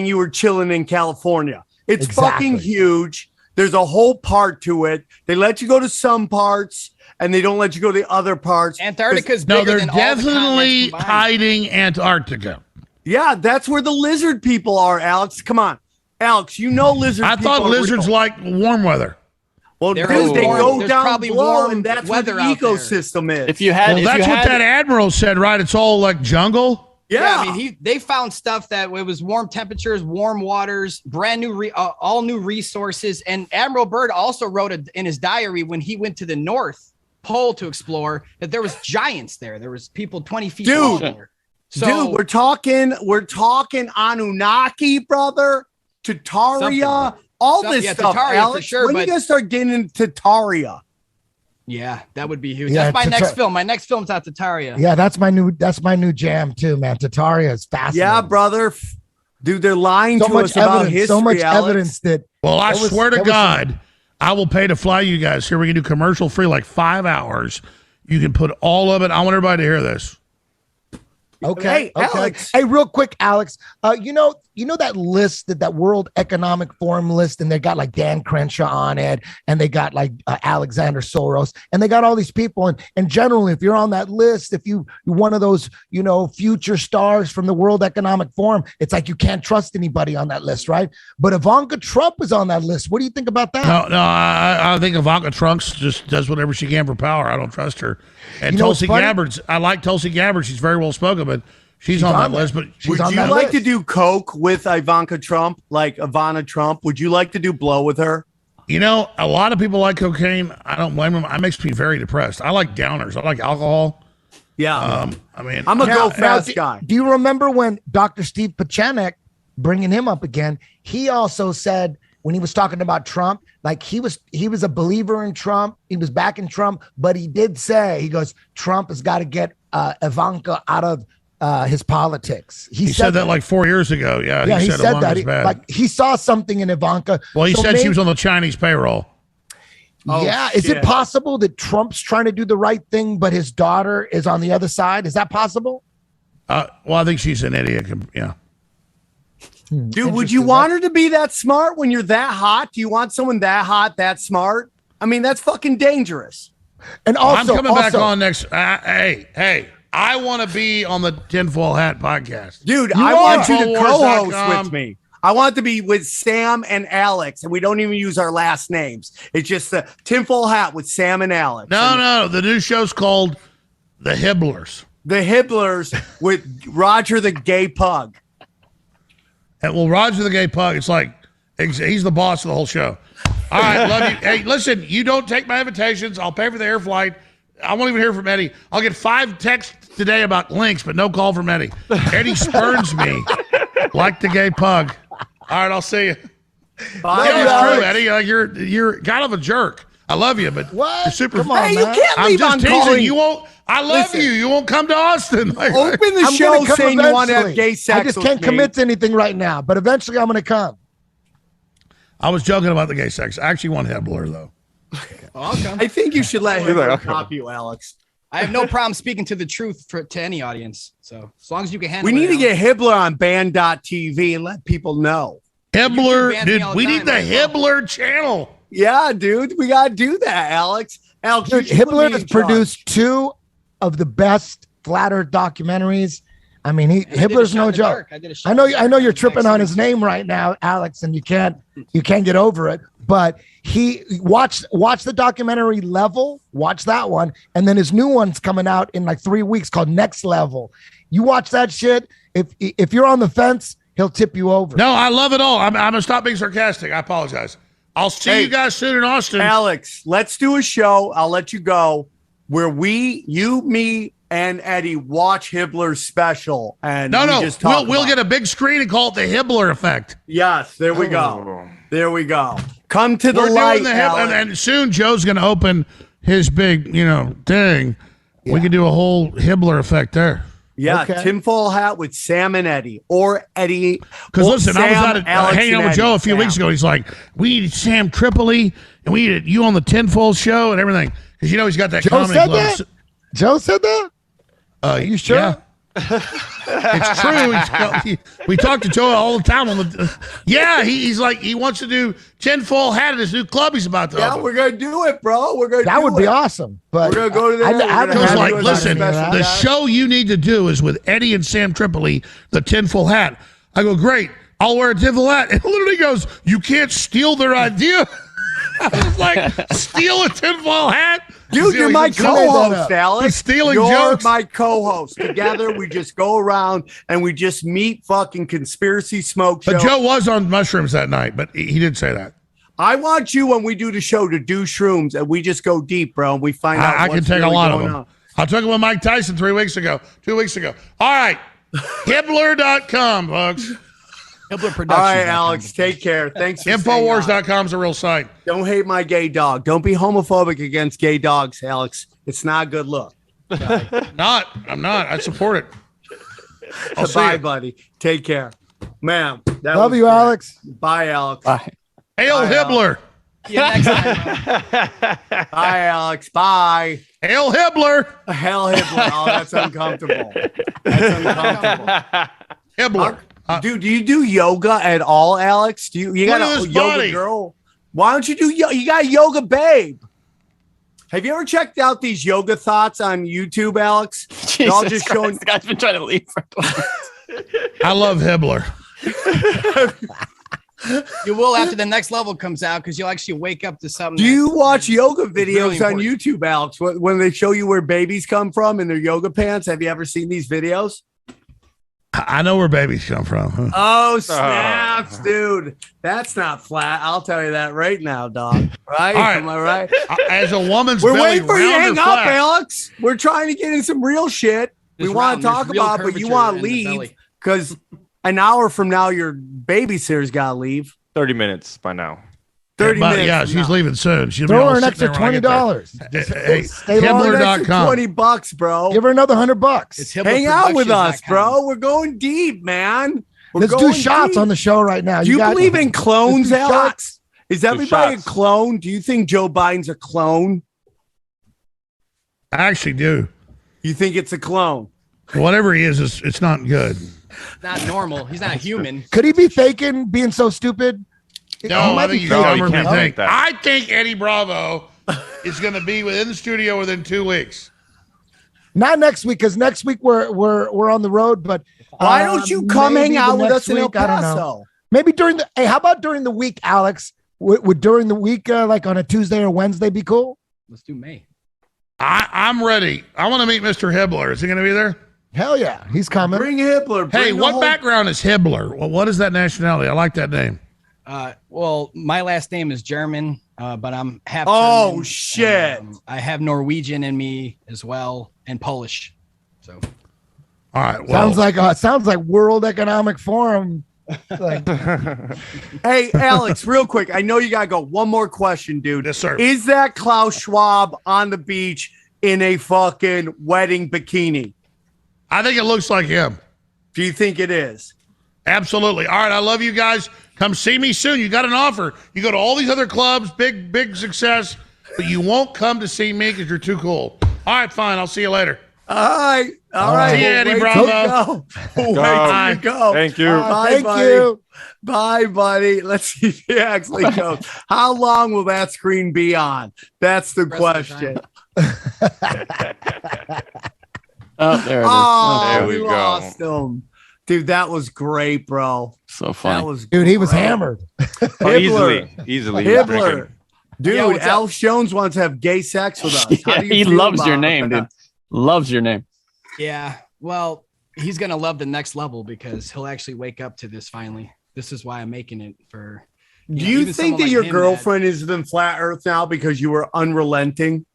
you were chilling in California. It's fucking huge. There's a whole part to it. They let you go to some parts and they don't let you go to the other parts. Antarctica's bigger than all the continents combined. Definitely hiding Antarctica. Yeah, that's where the lizard people are, Alex. Come on. Alex, you know lizard people. I thought lizards like warm weather. Well, dude, they go down below, and that's where the ecosystem is. That's what that admiral said, right? It's all like jungle. Yeah, I mean, they found stuff that it was warm temperatures, warm waters, brand new, all new resources. And Admiral Byrd also wrote in his diary when he went to the North Pole to explore that there was giants there. There was people 20 feet tall there. So, we're talking Anunnaki, brother, Tataria. All this stuff, Tataria, Alex. For sure, when are you gonna start getting into Tataria? Yeah, that would be huge. Yeah, that's my next film. My next film's at Tataria. Yeah, that's my new jam too, man. Tataria is fascinating. Yeah, brother. Dude, they're lying to us about history. So much Alex. evidence that. Well, I swear to God, I will pay to fly you guys here. We can do commercial free, like 5 hours. You can put all of it. I want everybody to hear this. Okay, Alex. Hey, real quick, Alex. that list, that World Economic Forum list, and they got like Dan Crenshaw on it, and they got like Alexander Soros, and they got all these people. And generally, if you're on that list, if you're one of those, future stars from the World Economic Forum, it's like you can't trust anybody on that list, right? But Ivanka Trump is on that list. What do you think about that? No, I think Ivanka Trump just does whatever she can for power. I don't trust her. And Tulsi Gabbard, I like Tulsi Gabbard. She's very well spoken, but she's on that list. But would you like to do coke with Ivanka Trump, like Ivana Trump? Would you like to do blow with her? A lot of people like cocaine. I don't blame them. It makes me very depressed. I like downers. I like alcohol. Yeah. I'm a go fast guy. Do you remember when Dr. Steve Pachanek, bringing him up again, he also said when he was talking about Trump, like he was a believer in Trump. He was backing Trump, but he did say, he goes, Trump has got to get Ivanka out of his politics. He said that like 4 years ago. Yeah, he said that. Bad. He saw something in Ivanka. Well, he said she was on the Chinese payroll. Is it possible that Trump's trying to do the right thing, but his daughter is on the other side? Is that possible? Well, I think she's an idiot. Yeah. Dude, would you want her to be that smart when you're that hot? Do you want someone that hot, that smart? I mean, that's fucking dangerous. And also, I'm coming back on next. Hey, I want to be on the Tinfoil Hat podcast. Dude, I want you to co-host with me. I want to be with Sam and Alex, and we don't even use our last names. It's just the Tinfoil Hat with Sam and Alex. No, the new show's called The Hibblers. The Hibblers with Roger the Gay Pug. And well, Roger the Gay Pug, it's like he's the boss of the whole show. All right, love you. Hey, listen, you don't take my invitations. I'll pay for the air flight. I won't even hear from Eddie. I'll get 5 texts today about links, but no call from Eddie. Eddie spurns me like the gay pug. All right, I'll see you. Bye, it's true, Eddie. You're kind of a jerk. I love you, but you're super. Come on, hey, man. you can't I'm leave just on teasing. calling. You won't. I love you. You won't come to Austin. Open the I'm show gonna come saying you want to have eventually. gay sex. I just with can't me. commit to anything right now, but eventually I'm going to come. I was joking about the gay sex. I actually want Hibbeler, though. I'll come. I think you should let him copy you, Alex. I have no problem speaking to the truth to any audience. So as long as you can handle We it. need to get Hibbeler on band.tv and let people know. Hibbeler, bans me dude. all the We time, need the right, bro? Hibbeler channel. Yeah, dude. We got to do that, Alex. Alex, Dude, you should put Hibbeler me has in charge. produced 2 of the best flat earth documentaries. I mean, I did a Hibbler's shot no in the joke. dark. I did a shot I in know the dark you're on tripping on vaccines. his name right now, Alex, and you can't get over it. But he watch the documentary Level, watch that one, and then his new one's coming out in like 3 weeks called Next Level. You watch that shit. If you're on the fence, he'll tip you over. No, I love it all. I'm gonna stop being sarcastic. I apologize. I'll see you guys soon in Austin. Alex, let's do a show. I'll let you go where you, me, and Eddie watch Hibbler's special. And we'll get a big screen and call it the Hibbeler effect. Yes, there we go. There we go. Come to the We're light, doing the Alex. and soon Joe's gonna open his big, thing. Yeah. We can do a whole Hibbeler effect there. Yeah, Okay. tinfoil hat with Sam and Eddie, or Eddie. Because listen, I was Sam, out at, Alex, hanging out and with Joe a Eddie. few weeks ago. He's like, "We needed Sam Tripoli, and we needed you on the Tinfoil show and everything." Because he's got that Joe comedy said club. that? Joe said that? Are you sure? Yeah. It's true. We talk to Joe all the time. He's like, he wants to do tinfoil hat at his new club he's about to Yeah, open. we're gonna do it, bro. We're gonna. That would be awesome. But We're gonna go to there. I haven't Joe's had like, it on listen, any of that. the show you need to do is with Eddie and Sam Tripoli, the tinfoil hat. I go, great. I'll wear a tinfoil hat. And literally goes, you can't steal their idea. I was like, steal a tinfoil hat? Dude, you're my co-host, Alex. He's stealing you're jokes. my co-host. Together, we just go around and we just meet fucking conspiracy smoke show. But Joe was on mushrooms that night, but he did say that. I want you, when we do the show, to do shrooms and we just go deep, bro. And we find out I can what's take really a lot of going them. on. I took him with Mike Tyson 2 weeks ago. All right. Hibbeler.com, folks. Hibbeler All right, Alex, take care. Thanks for Infowars.com is a real site. Don't hate my gay dog. Don't be homophobic against gay dogs, Alex. It's not a good look. I'm not. I support it. I'll see Bye, you. buddy. Take care. Ma'am. Love was you, great. Alex. Bye, Alex. Bye. Hail Bye, Hibbler. Next time. Bye, Alex. Bye. Hail Hibbler. Hell, Hitler. Oh, that's uncomfortable. That's uncomfortable. Hibbler. Dude, do you do yoga at all, Alex? You got Look at a this yoga body. girl? Why don't you do you got a yoga babe? Have you ever checked out these yoga thoughts on YouTube, Alex? They're all just showing. The guy's been trying to leave for I love Hibbeler. You will after the next level comes out because you'll actually wake up to something. Do you watch yoga videos really on important. YouTube, Alex? When they show you where babies come from in their yoga pants? Have you ever seen these videos? I know where babies come from. Oh, snaps, dude. That's not flat. I'll tell you that right now, dog. Right? All right. Am I right? As a woman's We're belly, waiting for you to round or hang up, flat? Alex. We're trying to get in some real shit. There's we want to round, talk there's real about, but you curvature want to in the leave belly. because an hour from now, your babysitter's got to leave. 30 minutes by now. 30 But, minutes. yeah, from she's now. leaving soon. She'll be Throw all her an sitting extra there when I get $20. there. Hey, Stay long. An extra Hibbler.com. $20, bro. Give her another $100. It's Hang out with us, HibblerProductions.com. bro. We're going deep, man. We're Let's do going shots deep. on the show right now. Do you got- believe in clones, Let's do Alex? Is everybody a shots. clone? Do you think Joe Biden's a clone? I actually do. You think it's a clone? Whatever he is, it's not good. Not normal. He's not human. Could he be faking being so stupid? No, He might I be think he's faking. No, you dumber than can't you think think. that. I think Eddie Bravo is going to be within the studio within 2 weeks. Not next week, because next week we're on the road. But Why don't you come maybe hang out the with next us in El week, I don't know. Paso? Maybe during the how about during the week, Alex? Would during the week, like on a Tuesday or Wednesday, be cool? Let's do May. I'm ready. I want to meet Mr. Hibbler. Is he going to be there? Hell yeah, he's coming. Bring Hibbeler. Hey, bring the what whole- background is Hibbler? Well, what is that nationality? I like that name. Well, my last name is German, but I'm half. Oh, German, shit. and, I have Norwegian in me as well, and Polish. So All right. Well, Sounds like World Economic Forum. Like, Hey, Alex, real quick. I know you got to go. One more question, dude. Yes, sir. Is that Klaus Schwab on the beach in a fucking wedding bikini? I think it looks like him. Do you think it is? Absolutely. All right. I love you guys. Come see me soon. You got an offer. You go to all these other clubs, big success, but you won't come to see me because you're too cool. All right, fine. I'll see you later. All right. All right. See you, Eddie Wait Bravo. till you go. Go. Wait till you go. Thank you. Bye, thank buddy. you. Bye, buddy. Let's see if he actually goes. How long will that screen be on? That's the Rest of the question. Oh, there it is. Oh, There we we go. lost him. Dude, that was great, bro. So That funny. was dude, he was great. hammered. Oh, Hibbler. easily. He was Hibbler. drinking. Dude, Yeah, what's up? Alf Jones wants to have gay sex with us. How Yeah, do you he feel loves your about name, that? dude. Loves your name. yeah, well, he's gonna love the next level because he'll actually wake up to this finally. This is why I'm making it for. Do know, you even think someone that like your him girlfriend is in flat earth now because you were unrelenting?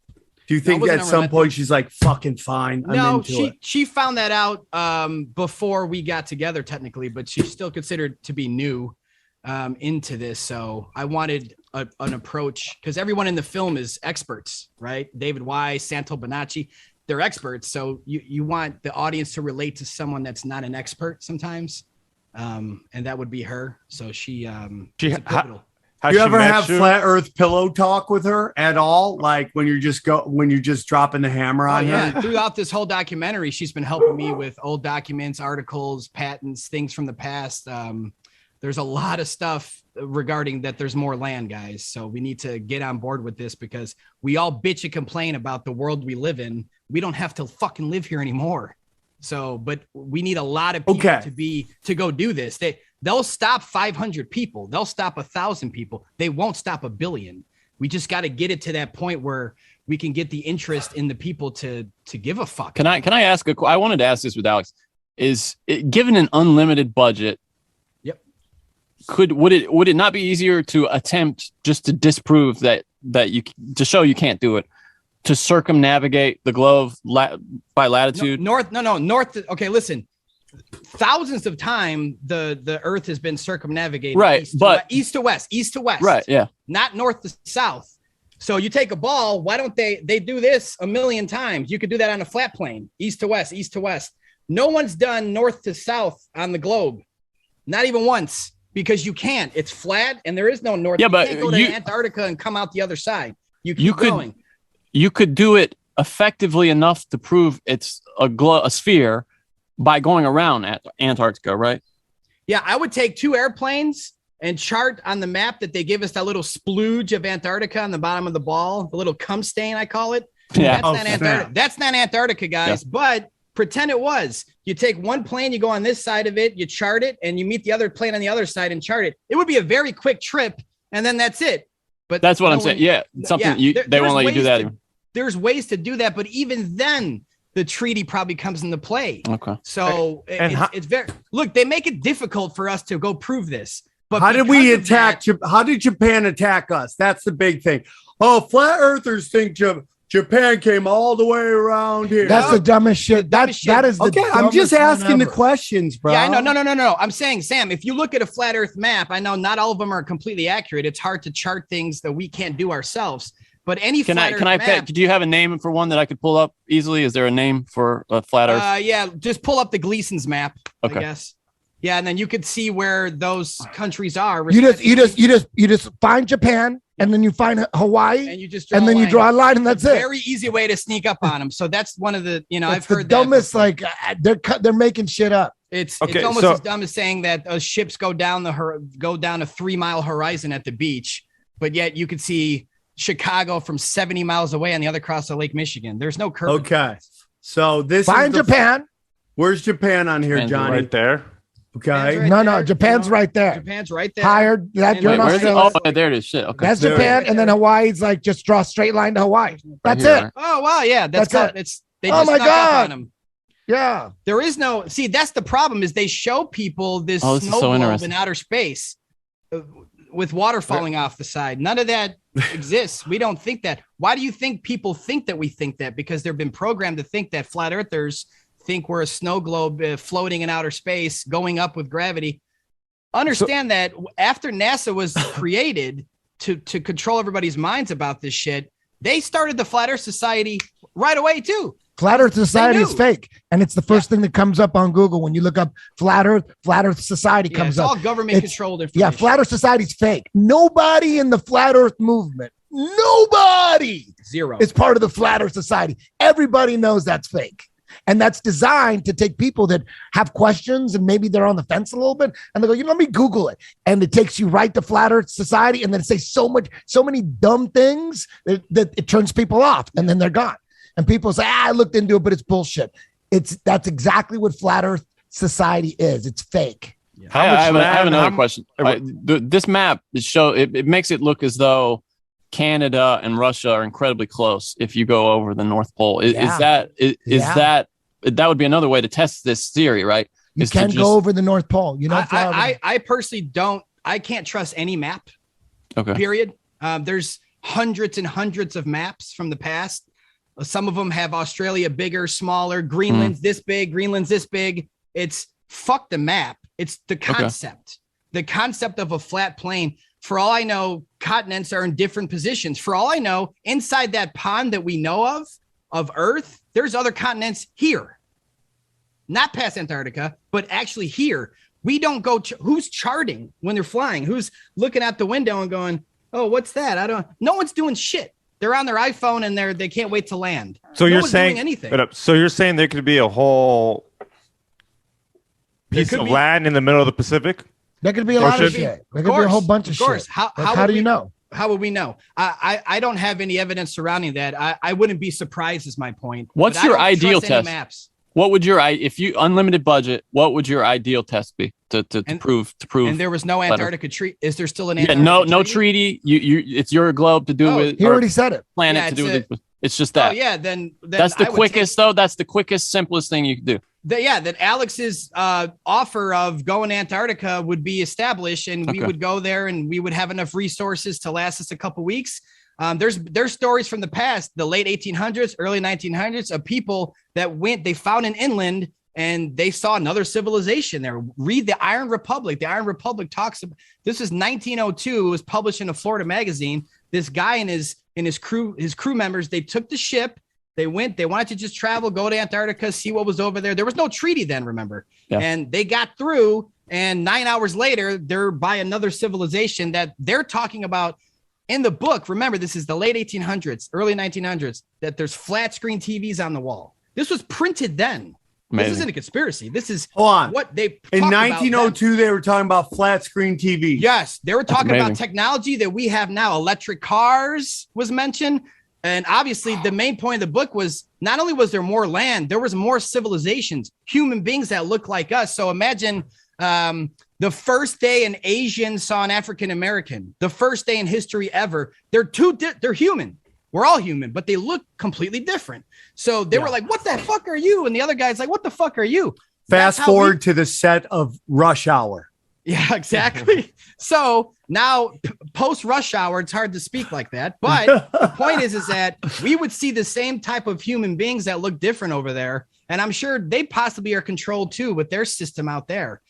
Do you think wasn't at some point she's like, fucking fine, I'm No, into it? she found that out before we got together technically, but she's still considered to be new into this. So I wanted an approach because everyone in the film is experts, right? David Wise, Santo Bonacci, they're experts. So you want the audience to relate to someone that's not an expert sometimes, and that would be her. So she's pivotal. Has You she ever met have you? flat earth pillow talk with her at all? Like when you're just dropping the hammer Oh, on her? yeah. Throughout this whole documentary, she's been helping me with old documents, articles, patents, things from the past. There's a lot of stuff regarding that. There's more land, guys. So we need to get on board with this because we all bitch and complain about the world we live in. We don't have to fucking live here anymore. So, but we need a lot of people to go do this. They'll stop 500 people. They'll stop 1,000 people. They won't stop 1 billion. We just got to get it to that point where we can get the interest in the people to give a fuck. Can I ask I wanted to ask this with Alex. Given an unlimited budget, Yep. would it not be easier to attempt just to disprove that you to show you can't do it, to circumnavigate the globe by latitude? North. Okay, listen. Thousands of times the Earth has been circumnavigated. Right, east to west. Right. Yeah. Not north to south. So you take a ball. Why don't they do this 1 million times? You could do that on a flat plane, east to west, east to west. No one's done north to south on the globe, not even once, because you can't. It's flat and there is no north. Yeah, you but can't go to Antarctica and come out the other side. You keep going. You could do it effectively enough to prove it's a sphere by going around Antarctica, right? Yeah, I would take 2 airplanes and chart on the map that they give us that little splooge of Antarctica on the bottom of the ball, the little cum stain, I call it. Yeah. That's not Antarctica. That's not Antarctica, guys. Yeah. But pretend it was. You take one plane, you go on this side of it, you chart it, and you meet the other plane on the other side and chart it. It would be a very quick trip, and then that's it. But that's what I'm saying. Yeah, something they won't let you do that. There's ways to do that, but even then, the treaty probably comes into play. Okay. So it's very look. They make it difficult for us to go prove this. But how did we attack? How did Japan attack us? That's the big thing. Oh, flat earthers think Japan came all the way around here. That's the dumbest shit. That is the okay. I'm just asking the questions, bro. Yeah, I know. No. I'm saying, Sam, if you look at a flat Earth map, I know not all of them are completely accurate. It's hard to chart things that we can't do ourselves. But any flat Earth map, do you have a name for one that I could pull up easily? Is there a name for a flat Earth? Yeah, just pull up the Gleason's map. Okay. I guess. Yeah, and then you could see where those countries are. You just find Japan, and then you find Hawaii, and you just you draw a line, and that's it. Very easy way to sneak up on them. So that's one of the I've heard the dumbest. Like they're making shit up. It's almost as dumb as saying that ships go down a 3 mile horizon at the beach, but yet you could see Chicago from 70 miles away on the other cross of Lake Michigan. There's no curve. Okay, so this find Japan. Where's Japan on here, Johnny? Right there. Okay. Japan's right there. Japan's right there. Higher. That you're in Australia. Oh, there it is. Shit. Okay. That's Japan, and then Hawaii's like just draw a straight line to Hawaii. That's it. Right. Oh wow, yeah, that's it. They oh just my God. on them. Yeah. There is no. See, that's the problem. Is they show people this snow globe in outer space with water falling off the side. None of that exists. We don't think that. Why do you think people think that we think that? Because they've been programmed to think that flat earthers think we're a snow globe floating in outer space, going up with gravity. Understand that after NASA was created to control everybody's minds about this shit, they started the Flat Earth Society right away too. Flat Earth Society is fake, and it's the first thing that comes up on Google when you look up Flat Earth Society comes up. It's all government controlled information. Yeah, Flat Earth Society's fake. Nobody in the Flat Earth movement, zero, is part of the Flat Earth Society. Everybody knows that's fake. And that's designed to take people that have questions and maybe they're on the fence a little bit, and they go, let me Google it. And it takes you right to Flat Earth Society, and then it says so many dumb things that it turns people off, and then they're gone. And people say, I looked into it, but it's bullshit. That's exactly what Flat Earth Society is. It's fake. Yeah. I have another question. This map it makes it look as though Canada and Russia are incredibly close if you go over the North Pole. That would be another way to test this theory, right? You can go over the North Pole. I personally don't. I can't trust any map. Okay. Period. There's hundreds and hundreds of maps from the past. Some of them have Australia bigger, smaller. Greenland's this big. Greenland's this big. It's fuck the map. It's the concept. The concept of a flat plane. For all I know, continents are in different positions. For all I know, inside that pond that we know of Earth, there's other continents here. Not past Antarctica, but actually here. We don't go. Who's charting when they're flying? Who's looking out the window and going, oh, what's that? No one's doing shit. They're on their iPhone and they can't wait to land. So no you're one's saying doing anything. So you're saying there could be a whole piece of land in the middle of the Pacific? There could be a lot of shit. There could be a whole bunch of shit. How do you know? How would we know? I don't have any evidence surrounding that. I wouldn't be surprised is my point. What's your ideal test? Maps. What would if you unlimited budget, what would your ideal test be to prove? And there was no Antarctica treaty. Is there still an Antarctica no treaty? It's your globe to do with. He already said it. Planet to do with it. It's just that. Oh yeah, then that's the quickest though. That's the quickest, simplest thing you could do. That Alex's offer of going to Antarctica would be established, and we would go there, and we would have enough resources to last us a couple weeks. There's stories from the past, the late 1800s, early 1900s, of people that they found an inland and they saw another civilization there. Read the Iron Republic. The Iron Republic talks about this is 1902. It was published in a Florida magazine. This guy and his crew members, they took the ship. They wanted to just travel, go to Antarctica, see what was over there. There was no treaty then, remember? Yeah. And they got through, and 9 hours later, they're by another civilization that they're talking about in the book. Remember, this is the late 1800s, early 1900s, that there's flat screen TVs on the wall. This was printed then. Amazing. This isn't a conspiracy. This is Hold on. what they In talk about 1902, they were talking about flat screen TV. Yes, they were talking amazing. about technology that we have now. Electric cars was mentioned. And obviously, the main point of the book was not only was there more land, there was more civilizations, human beings that look like us. So imagine the first day an Asian saw an African American, the first day in history ever. They're human. We're all human, but they look completely different. So they were like, "What the fuck are you?" And the other guy's like, "What the fuck are you?" Fast forward to the set of Rush Hour. Yeah, exactly. So now post Rush Hour, it's hard to speak like that. But the point is that we would see the same type of human beings that look different over there. And I'm sure they possibly are controlled too with their system out there.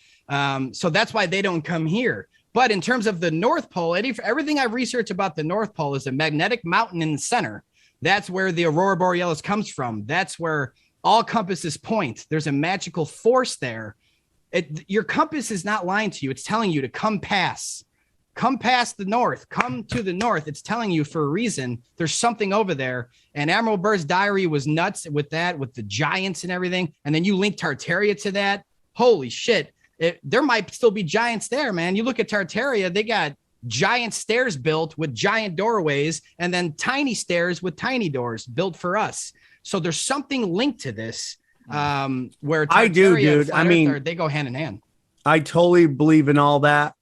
So that's why they don't come here. But in terms of the North Pole, Eddie, for everything I've researched about the North Pole is a magnetic mountain in the center. That's where the Aurora Borealis comes from. That's where all compasses point. There's a magical force there. Your compass is not lying to you. It's telling you to come past the north, come to the north. It's telling you for a reason. There's something over there. And Admiral Byrd's diary was nuts with that, with the giants and everything. And then you link Tartaria to that. Holy shit. There might still be giants there, man. You look at Tartaria, they got giant stairs built with giant doorways and then tiny stairs with tiny doors built for us. So there's something linked to this where Tartaria I do, dude. I mean, they go hand in hand. I totally believe in all that.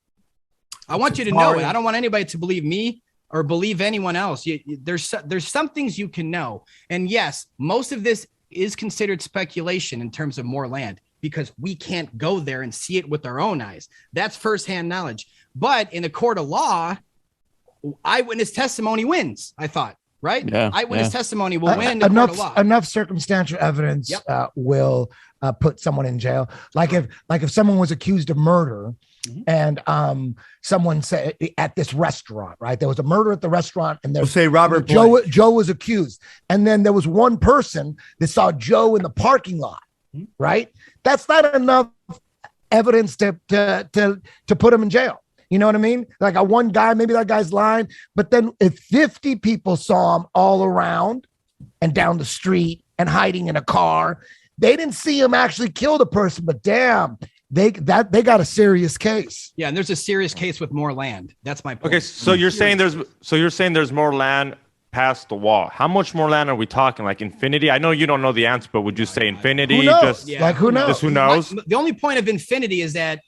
I want you to know it. I don't want anybody to believe me or believe anyone else. There's some things you can know. And yes, most of this is considered speculation in terms of more land, because we can't go there and see it with our own eyes. That's firsthand knowledge. But in a court of law, eyewitness testimony wins, I thought, right? Yeah, eyewitness testimony will win in the court of law. Enough circumstantial evidence will put someone in jail. Like if someone was accused of murder and someone said at this restaurant, right? There was a murder at the restaurant and there's say Robert Joe was accused. And then there was one person that saw Joe in the parking lot, right? That's not enough evidence to put him in jail. You know what I mean? Like one guy, maybe that guy's lying, but then if 50 people saw him all around and down the street and hiding in a car, they didn't see him actually kill the person, but damn, they got a serious case. Yeah, and there's a serious case with more land. That's my point. Okay, so you're saying there's more land past the wall. How much more land are we talking? Like infinity? I know you don't know the answer, but would you say infinity? Who knows? Who knows? Just who knows? The only point of infinity is that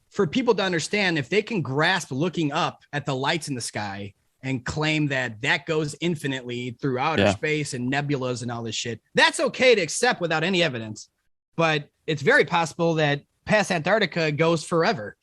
for people to understand, if they can grasp looking up at the lights in the sky and claim that goes infinitely through outer space and nebulas and all this shit, that's okay to accept without any evidence. But it's very possible that past Antarctica goes forever.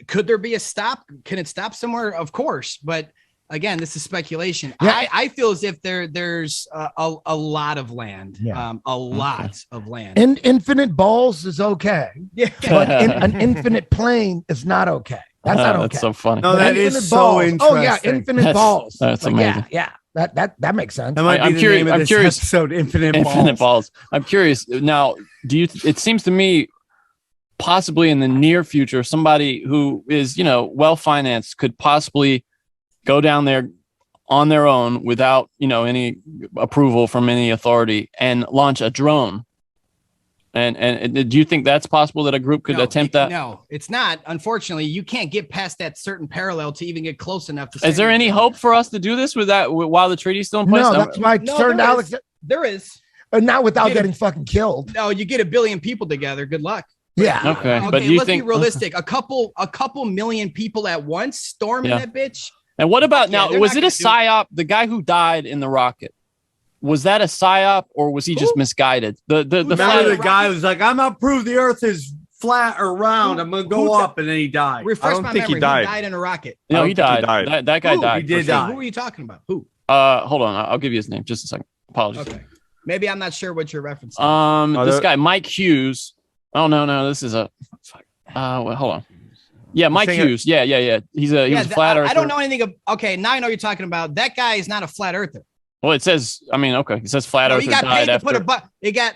Could there be a stop? Can it stop somewhere? Of course. But again, this is speculation. Yeah. I feel as if there's a lot of land, a lot of land. Infinite balls is okay. Yeah. But an infinite plane is not okay. That's not okay. That's so funny. No, that is so interesting. Oh yeah, infinite balls. That's amazing. Yeah. That makes sense. That might be I'm the curious. name of this episode, Infinite Balls. I'm curious now. It seems to me, possibly in the near future, somebody who is well financed could possibly go down there on their own without any approval from any authority and launch a drone. And do you think that's possible that a group could attempt that? No, it's not. Unfortunately, you can't get past that certain parallel to even get close enough to. Is there any hope for us to do this while the treaty's still in place? No, that's why I turned Alex. There is. Not without getting fucking killed. No, you get 1 billion people together. Good luck. Yeah. Okay. But let's be realistic. A couple million people at once storming that bitch. And what about now? Was it a psyop? The guy who died in the rocket, was that a psyop or was he just misguided? The guy was like, I'm gonna prove the Earth is flat or round. I'm gonna go up, and then he died. Refresh my memory. He died in a rocket. No, he died. That guy died. He did die. Who are you talking about? Who? Hold on. I'll give you his name. Just a second. Apologies. Okay. Maybe I'm not sure what you're referencing. This guy, Mike Hughes. Oh no, this is a. Well, hold on. Yeah, Mike Hughes. Yeah. He was a flat earther. I don't know anything. Okay, now I know what you're talking about. That guy is not a flat earther. Well, it says. I mean, okay, it says flat earther. He got paid to put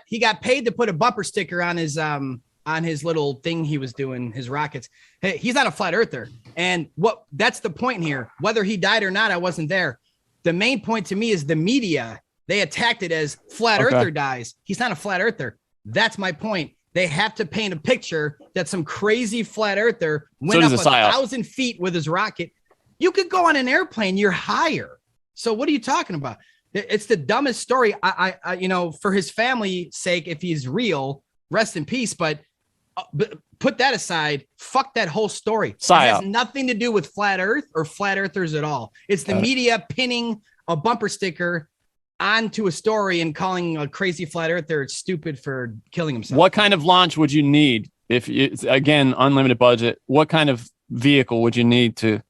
he got paid to put a bumper sticker on his little thing he was doing, his rockets. Hey, he's not a flat earther. And that's the point here. Whether he died or not, I wasn't there. The main point to me is the media. They attacked it as flat earther dies. He's not a flat earther. That's my point. They have to paint a picture that some crazy flat earther So went does up a psyop. 1,000 feet with his rocket. You could go on an airplane, you're higher. So what are you talking about? It's the dumbest story. I you know, for his family's sake, if he's real, rest in peace. But put that aside. Fuck that whole story. Psyop. It has nothing to do with flat Earth or flat earthers at all. It's the media pinning a bumper sticker onto a story and calling a crazy flat earther stupid for killing himself. What kind of launch would you need if it's, again, unlimited budget? What kind of vehicle would you need to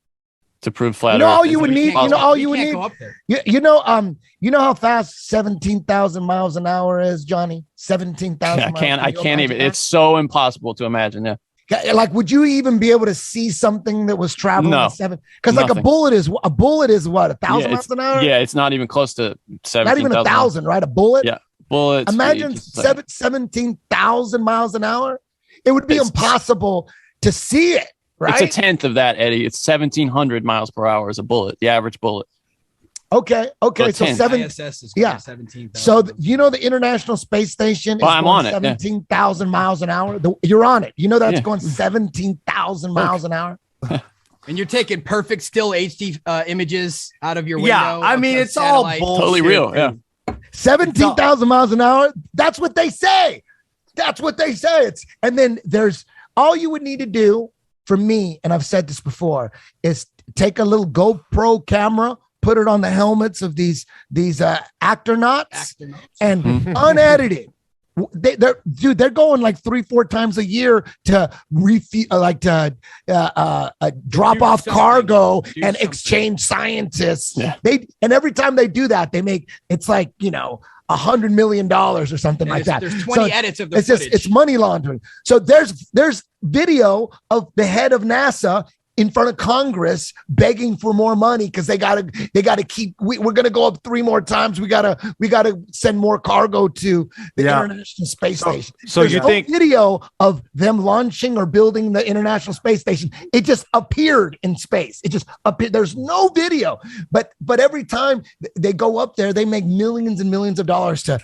prove flat You know, Earth? all you would need. You know, all you would need. Go up there. You know how fast 17,000 miles an hour is, Johnny? 17,000. I can't even. It's so impossible to imagine. Yeah. Like, would you even be able to see something that was traveling No. at seven? Because like a Nothing. bullet is what, 1,000 miles it's- an hour? Yeah, it's not even close to 17,000. Not even 1,000, right? A bullet? Yeah. Bullets. Imagine just like- 17,000 miles an hour. It would be It's- impossible to see it, right? It's a tenth of that, Eddie. It's 1,700 miles per hour is a bullet, the average bullet. Okay. So So 10. ISS is Yeah. 17,000. So you know the International Space Station is Well, I'm going on it, yeah. 17,000 miles an hour. You're on it. You know that's Yeah. going 17,000 miles an hour. And you're taking perfect still HD images out of your window. Yeah, I of mean, a it's all satellite. bullshit. Totally real. Yeah. 17,000 miles an hour. That's what they say. That's what they say. And then there's all you would need to do for me, and I've said this before, is take a little GoPro camera, put it on the helmets of these actronauts, and unedited. They're going like 3-4 times a year to drop off something. cargo Do and something. exchange scientists. Yeah. And every time they do that, they make it's like $100 million or something And like that. There's 20 So edits of the it's footage. it's money laundering. So there's video of the head of NASA in front of Congress begging for more money because they gotta keep. We're gonna go up 3 more times. We gotta send more cargo to the Yeah. International Space Station. So There's you no think video of them launching or building the International Space Station? It just appeared in space. It just appeared. There's no video. But every time they go up there, they make millions and millions of dollars to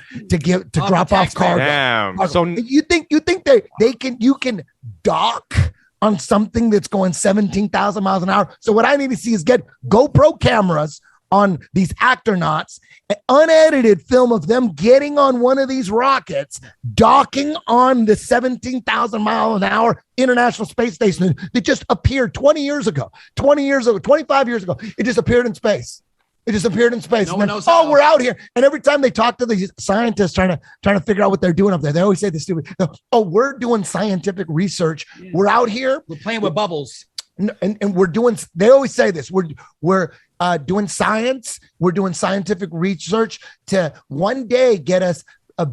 drop off taxpayer. cargo. damn? So You think you can dock on something that's going 17,000 miles an hour? So what I need to see is get GoPro cameras on these actronauts, an unedited film of them getting on one of these rockets, docking on the 17,000 mile an hour International Space Station that just appeared 25 years ago. It just appeared in space. It just appeared in space. No And one then, knows how. we're out here. And every time they talk to these scientists trying to figure out what they're doing up there, they always say this stupid, we're doing scientific research. Yeah. We're out here We're playing with bubbles. and we're doing, they always say this, we're doing science. We're doing scientific research to one day get us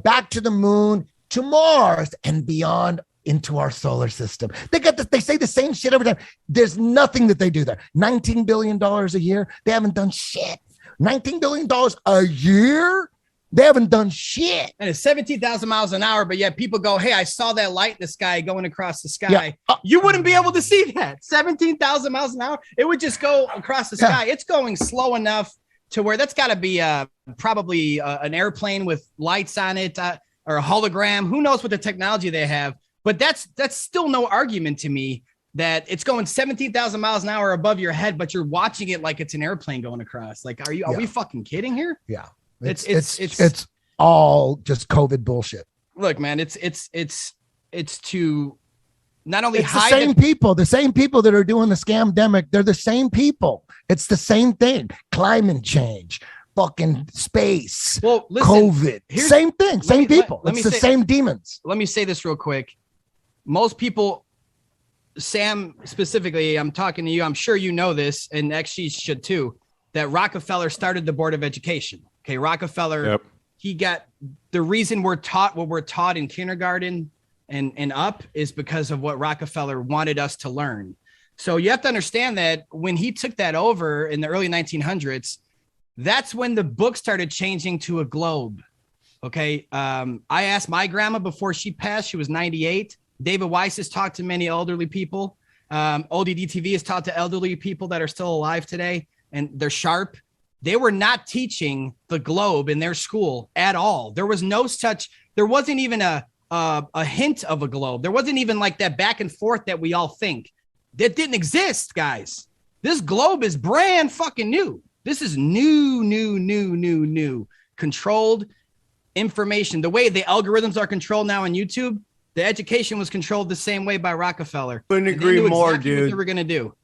back to the moon, to Mars, and beyond into our solar system. They say the same shit every time. There's nothing that they do there. $19 billion a year. They haven't done shit. $19 billion a year. They haven't done shit. And it's 17,000 miles an hour, but yet people go, hey, I saw that light in the sky going across the sky. Yeah. You wouldn't be able to see that. 17,000 miles an hour. It would just go across the Yeah. sky. It's going slow enough to where that's got to be probably an airplane with lights on it or a hologram. Who knows what the technology they have? But that's still no argument to me that it's going 17,000 miles an hour above your head, but you're watching it like it's an airplane going across. Like, are we fucking kidding here? Yeah. It's all just COVID bullshit. look, man, it's to not only It's the hide same people, that are doing the scamdemic. They're the same people. It's the same thing. Climate change, fucking space, well, listen, COVID, here's- same thing, same people. let me It's the say- same demons. let me say this real quick. Most people, Sam specifically, I'm talking to you. I'm sure you know this, and actually should too, that Rockefeller started the Board of Education. Okay, Rockefeller, Yep. he got the reason we're taught what we're taught in kindergarten and up is because of what Rockefeller wanted us to learn. So you have to understand that when he took that over in the early 1900s, that's when the book started changing to a globe. Okay. I asked my grandma before she passed, she was 98. David Weiss has talked to many elderly people. ODD TV has talked to elderly people that are still alive today, and they're sharp. They were not teaching the globe in their school at all. There was no such, there wasn't even a a hint of a globe. There wasn't even like that back and forth that we all think. That didn't exist, guys. This globe is brand fucking new. This is new. Controlled information. The way the algorithms are controlled now on YouTube, the education was controlled the same way by Rockefeller. Couldn't agree more, exactly dude. What they were going to do.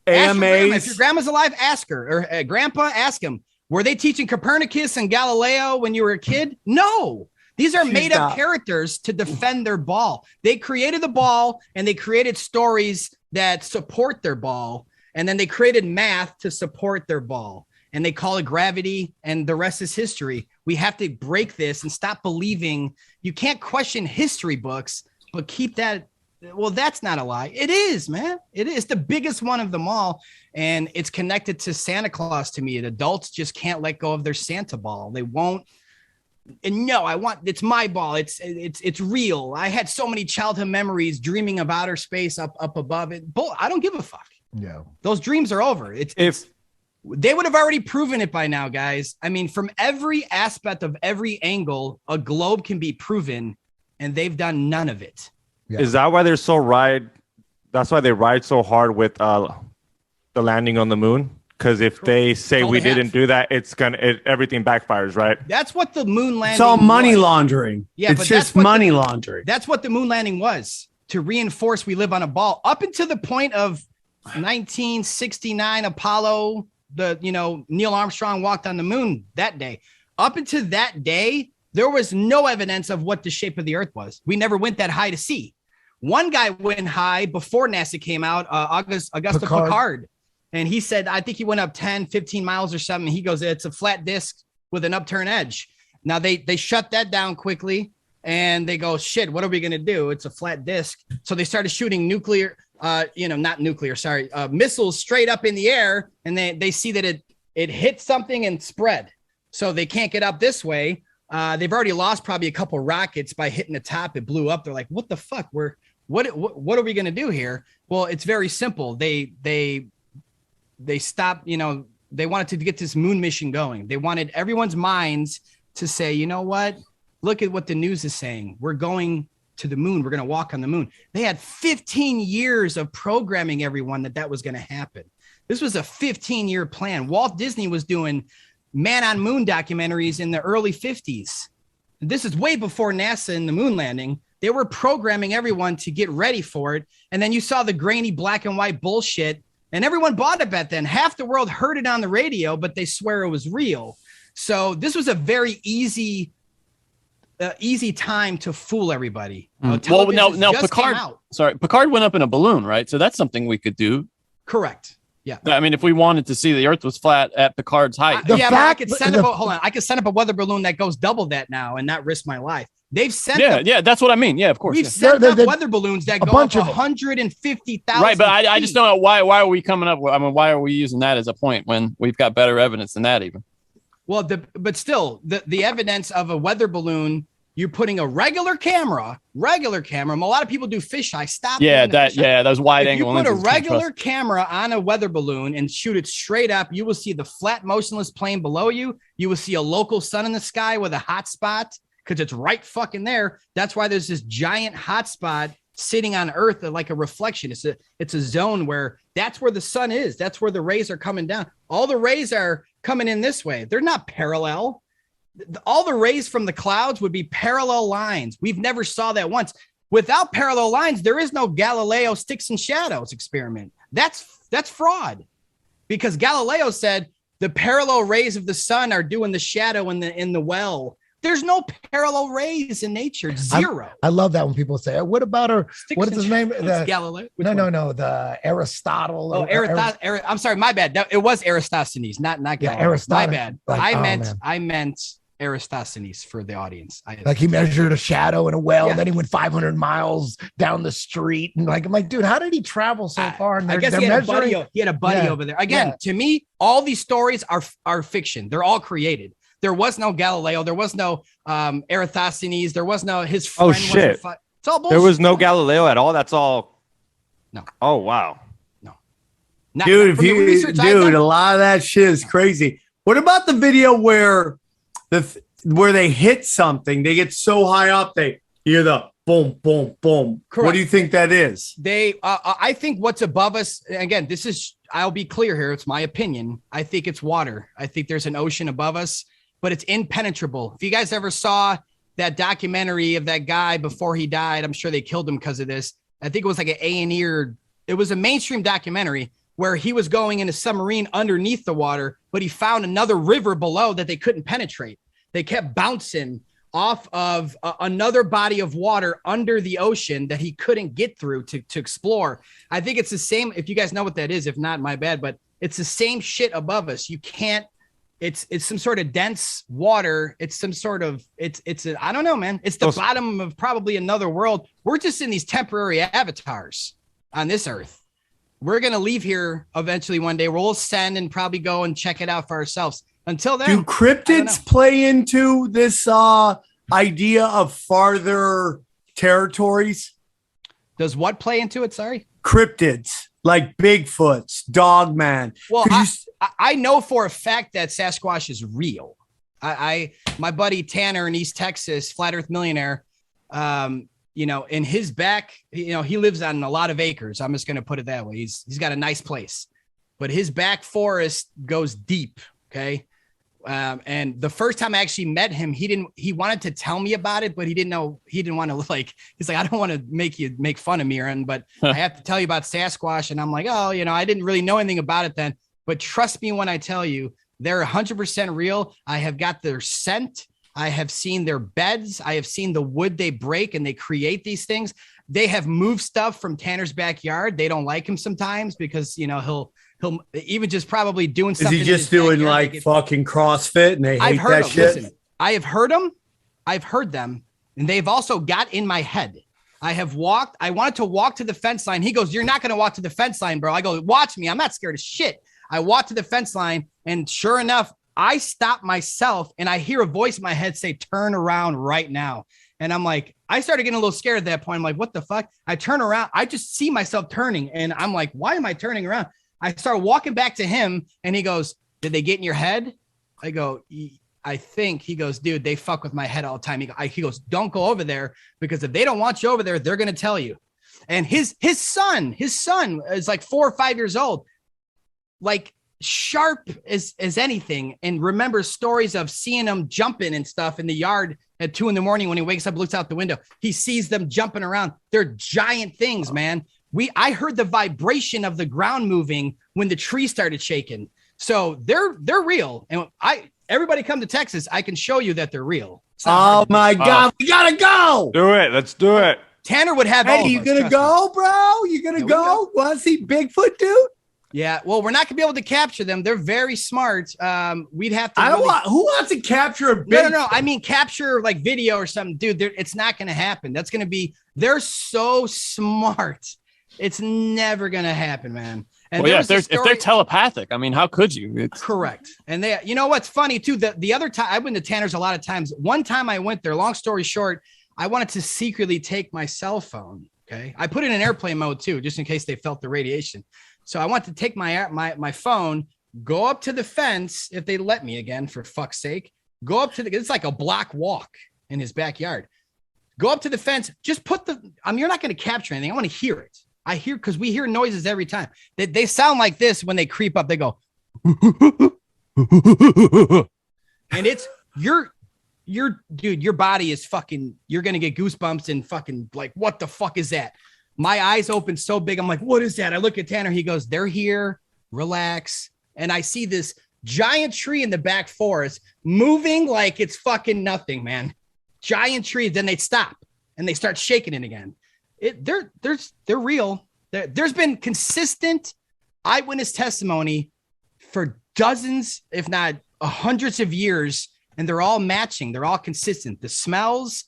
AMAs. If your grandma's alive, ask her. Or grandpa, ask him. Were they teaching Copernicus and Galileo when you were a kid? No. These are made up characters to defend their ball. They created the ball and they created stories that support their ball. And then they created math to support their ball. And they call it gravity, and the rest is history. We have to break this and stop believing. You can't question history books, but keep that. Well, that's not a lie. It is, man. It is the biggest one of them all. And it's connected to Santa Claus to me. And adults just can't let go of their Santa ball. They won't. And no, it's my ball. It's real. I had so many childhood memories dreaming of outer space up above it. I don't give a fuck. Yeah. Those dreams are over. They would have already proven it by now, guys. I mean, from every aspect of every angle, a globe can be proven, and they've done none of it. Yeah. Is that why that's why they ride so hard with the landing on the moon? Because if they say we didn't do that, everything backfires, right? That's what the moon landing. It's all money laundering. Yeah, it's just money laundering. That's what the moon landing was, to reinforce we live on a ball. Up until the point of 1969 Apollo, Neil Armstrong walked on the moon that day. Up until that day, there was no evidence of what the shape of the earth was. We never went that high to see. One guy went high before NASA came out, Auguste Piccard. And he said, I think he went up 10, 15 miles or something. He goes, it's a flat disc with an upturned edge. Now they shut that down quickly and they go, shit, what are we going to do? It's a flat disc. So they started shooting missiles straight up in the air. And they see that it hit something and spread. So they can't get up this way. They've already lost probably a couple rockets by hitting the top. It blew up. They're like, what the fuck? What are we going to do here? Well, it's very simple. They stopped, they wanted to get this moon mission going. They wanted everyone's minds to say, you know what? Look at what the news is saying. We're going to the moon. We're going to walk on the moon. They had 15 years of programming everyone that was going to happen. This was a 15-year plan. Walt Disney was doing man on moon documentaries in the early 50s. This is way before NASA and the moon landing. They were programming everyone to get ready for it. And then you saw the grainy black and white bullshit. And everyone bought it back then. Half the world heard it on the radio, but they swear it was real. So this was a very easy time to fool everybody. Well, now Piccard went up in a balloon, right? So that's something we could do. Correct. Yeah. I mean, if we wanted to see the Earth was flat at Piccard's height. I could send up a weather balloon that goes double that now and not risk my life. They've sent that's what I mean. Yeah, of course. We've sent up weather balloons that go up 150,000. Right, but I just don't know why are we coming up with, why are we using that as a point when we've got better evidence than that even? Well, but still, the evidence of a weather balloon, you're putting a regular camera. A lot of people do fisheye. Stop. Those wide angle lenses. You put a regular camera on a weather balloon and shoot it straight up. You will see the flat, motionless plane below you. You will see a local sun in the sky with a hot spot because it's right fucking there. That's why there's this giant hot spot sitting on Earth like a reflection. It's a zone where that's where the sun is. That's where the rays are coming down. All the rays are coming in this way. They're not parallel. All the rays from the clouds would be parallel lines. We've never saw that once. Without parallel lines, there is no Galileo sticks and shadows experiment. That's fraud, because Galileo said the parallel rays of the sun are doing the shadow in the well. There's no parallel rays in nature. Zero. I love that when people say, "What about her? What is his name?" Galileo. No. The Aristotle. I'm sorry, my bad. It was Eratosthenes, not Galileo. Aristotle. My bad. I meant Eratosthenes for the audience. He measured a shadow in a well, and then he went 500 miles down the street, and I'm like, dude, how did he travel so far? And I guess he had a buddy over there. Again, to me, all these stories are fiction. They're all created. There was no Galileo. There was no Eratosthenes. There was no his friend. Oh shit! It's all bullshit. There was no Galileo at all. That's all. No. Oh wow. No. Dude, a lot of that shit is crazy. What about the video where they hit something? They get so high up, they You hear the boom, boom, boom. Correct. What do you think that is? I think what's above us, again, I'll be clear here. It's my opinion. I think it's water. I think there's an ocean above us, but it's impenetrable. If you guys ever saw that documentary of that guy before he died, I'm sure they killed him because of this. I think it was like an A&E or it was a mainstream documentary where he was going in a submarine underneath the water, but he found another river below that they couldn't penetrate. They kept bouncing off of another body of water under the ocean that he couldn't get through to explore. I think it's the same. If you guys know what that is, if not, my bad, but it's the same shit above us. You can't, it's some sort of dense water. It's some sort of, I don't know, man. It's the bottom of probably another world. We're just in these temporary avatars on this earth. We're going to leave here eventually one day. We'll ascend and probably go and check it out for ourselves. Until then, do cryptids play into this idea of farther territories? Does what play into it? Sorry, cryptids like Bigfoots, Dogman. Well, I know for a fact that Sasquatch is real. My buddy Tanner in East Texas, Flat Earth Millionaire, in his back, he lives on a lot of acres. I'm just going to put it that way. He's got a nice place, but his back forest goes deep. Okay. And the first time I actually met him, he wanted to tell me about it, but he didn't want to he's like, I don't want to make fun of me, but I have to tell you about Sasquatch. And I'm like, oh, I didn't really know anything about it then, but trust me when I tell you, they're 100% real. I have got their scent. I have seen their beds. I have seen the wood they break and they create these things. They have moved stuff from Tanner's backyard. They don't like him sometimes because, he'll even just probably doing something. Is he just doing fucking CrossFit and they hate that shit? Listen, I have heard them. I've heard them. And they've also got in my head. I wanted to walk to the fence line. He goes, you're not going to walk to the fence line, bro. I go, watch me. I'm not scared of shit. I walk to the fence line and sure enough, I stop myself and I hear a voice in my head say, turn around right now. And I'm like, I started getting a little scared at that point. I'm like, what the fuck? I turn around. I just see myself turning and I'm like, why am I turning around? I start walking back to him and he goes, did they get in your head? I go, I think. He goes, dude, they fuck with my head all the time. He goes, don't go over there because if they don't want you over there, they're going to tell you. And his son is like 4 or 5 years old, like sharp as anything. And remembers stories of seeing them jumping and stuff in the yard at 2 a.m. when he wakes up, looks out the window. He sees them jumping around. They're giant things, man. I heard the vibration of the ground moving when the tree started shaking. So they're real. And everybody come to Texas. I can show you that they're real. Oh my God. We gotta go. Do it. Let's do it. Tanner would have. Hey, you gonna go, bro? You gonna go? Want to see Bigfoot, dude? Yeah. Well, we're not gonna be able to capture them. They're very smart. We'd have to. Who wants to capture a Bigfoot? No. I mean, capture like video or something, dude. It's not gonna happen. That's gonna be. They're so smart. It's never gonna happen, man. And if they're telepathic, I mean, how could you? Correct. And what's funny too? The other time I've been to Tanner's a lot of times. One time I went there. Long story short, I wanted to secretly take my cell phone. Okay, I put it in airplane mode too, just in case they felt the radiation. So I want to take my phone, go up to the fence if they let me again, for fuck's sake. Go up to it's like a block walk in his backyard. Go up to the fence. Just put you're not going to capture anything. I want to hear it. Because we hear noises every time. They sound like this when they creep up. They go, and it's your body is fucking, you're going to get goosebumps and fucking like, what the fuck is that? My eyes open so big. I'm like, what is that? I look at Tanner. He goes, they're here. Relax. And I see this giant tree in the back forest moving like it's fucking nothing, man. Giant tree. Then they stop and they start shaking it again. They're real. There's been consistent eyewitness testimony for dozens, if not hundreds of years, and they're all matching. They're all consistent. The smells,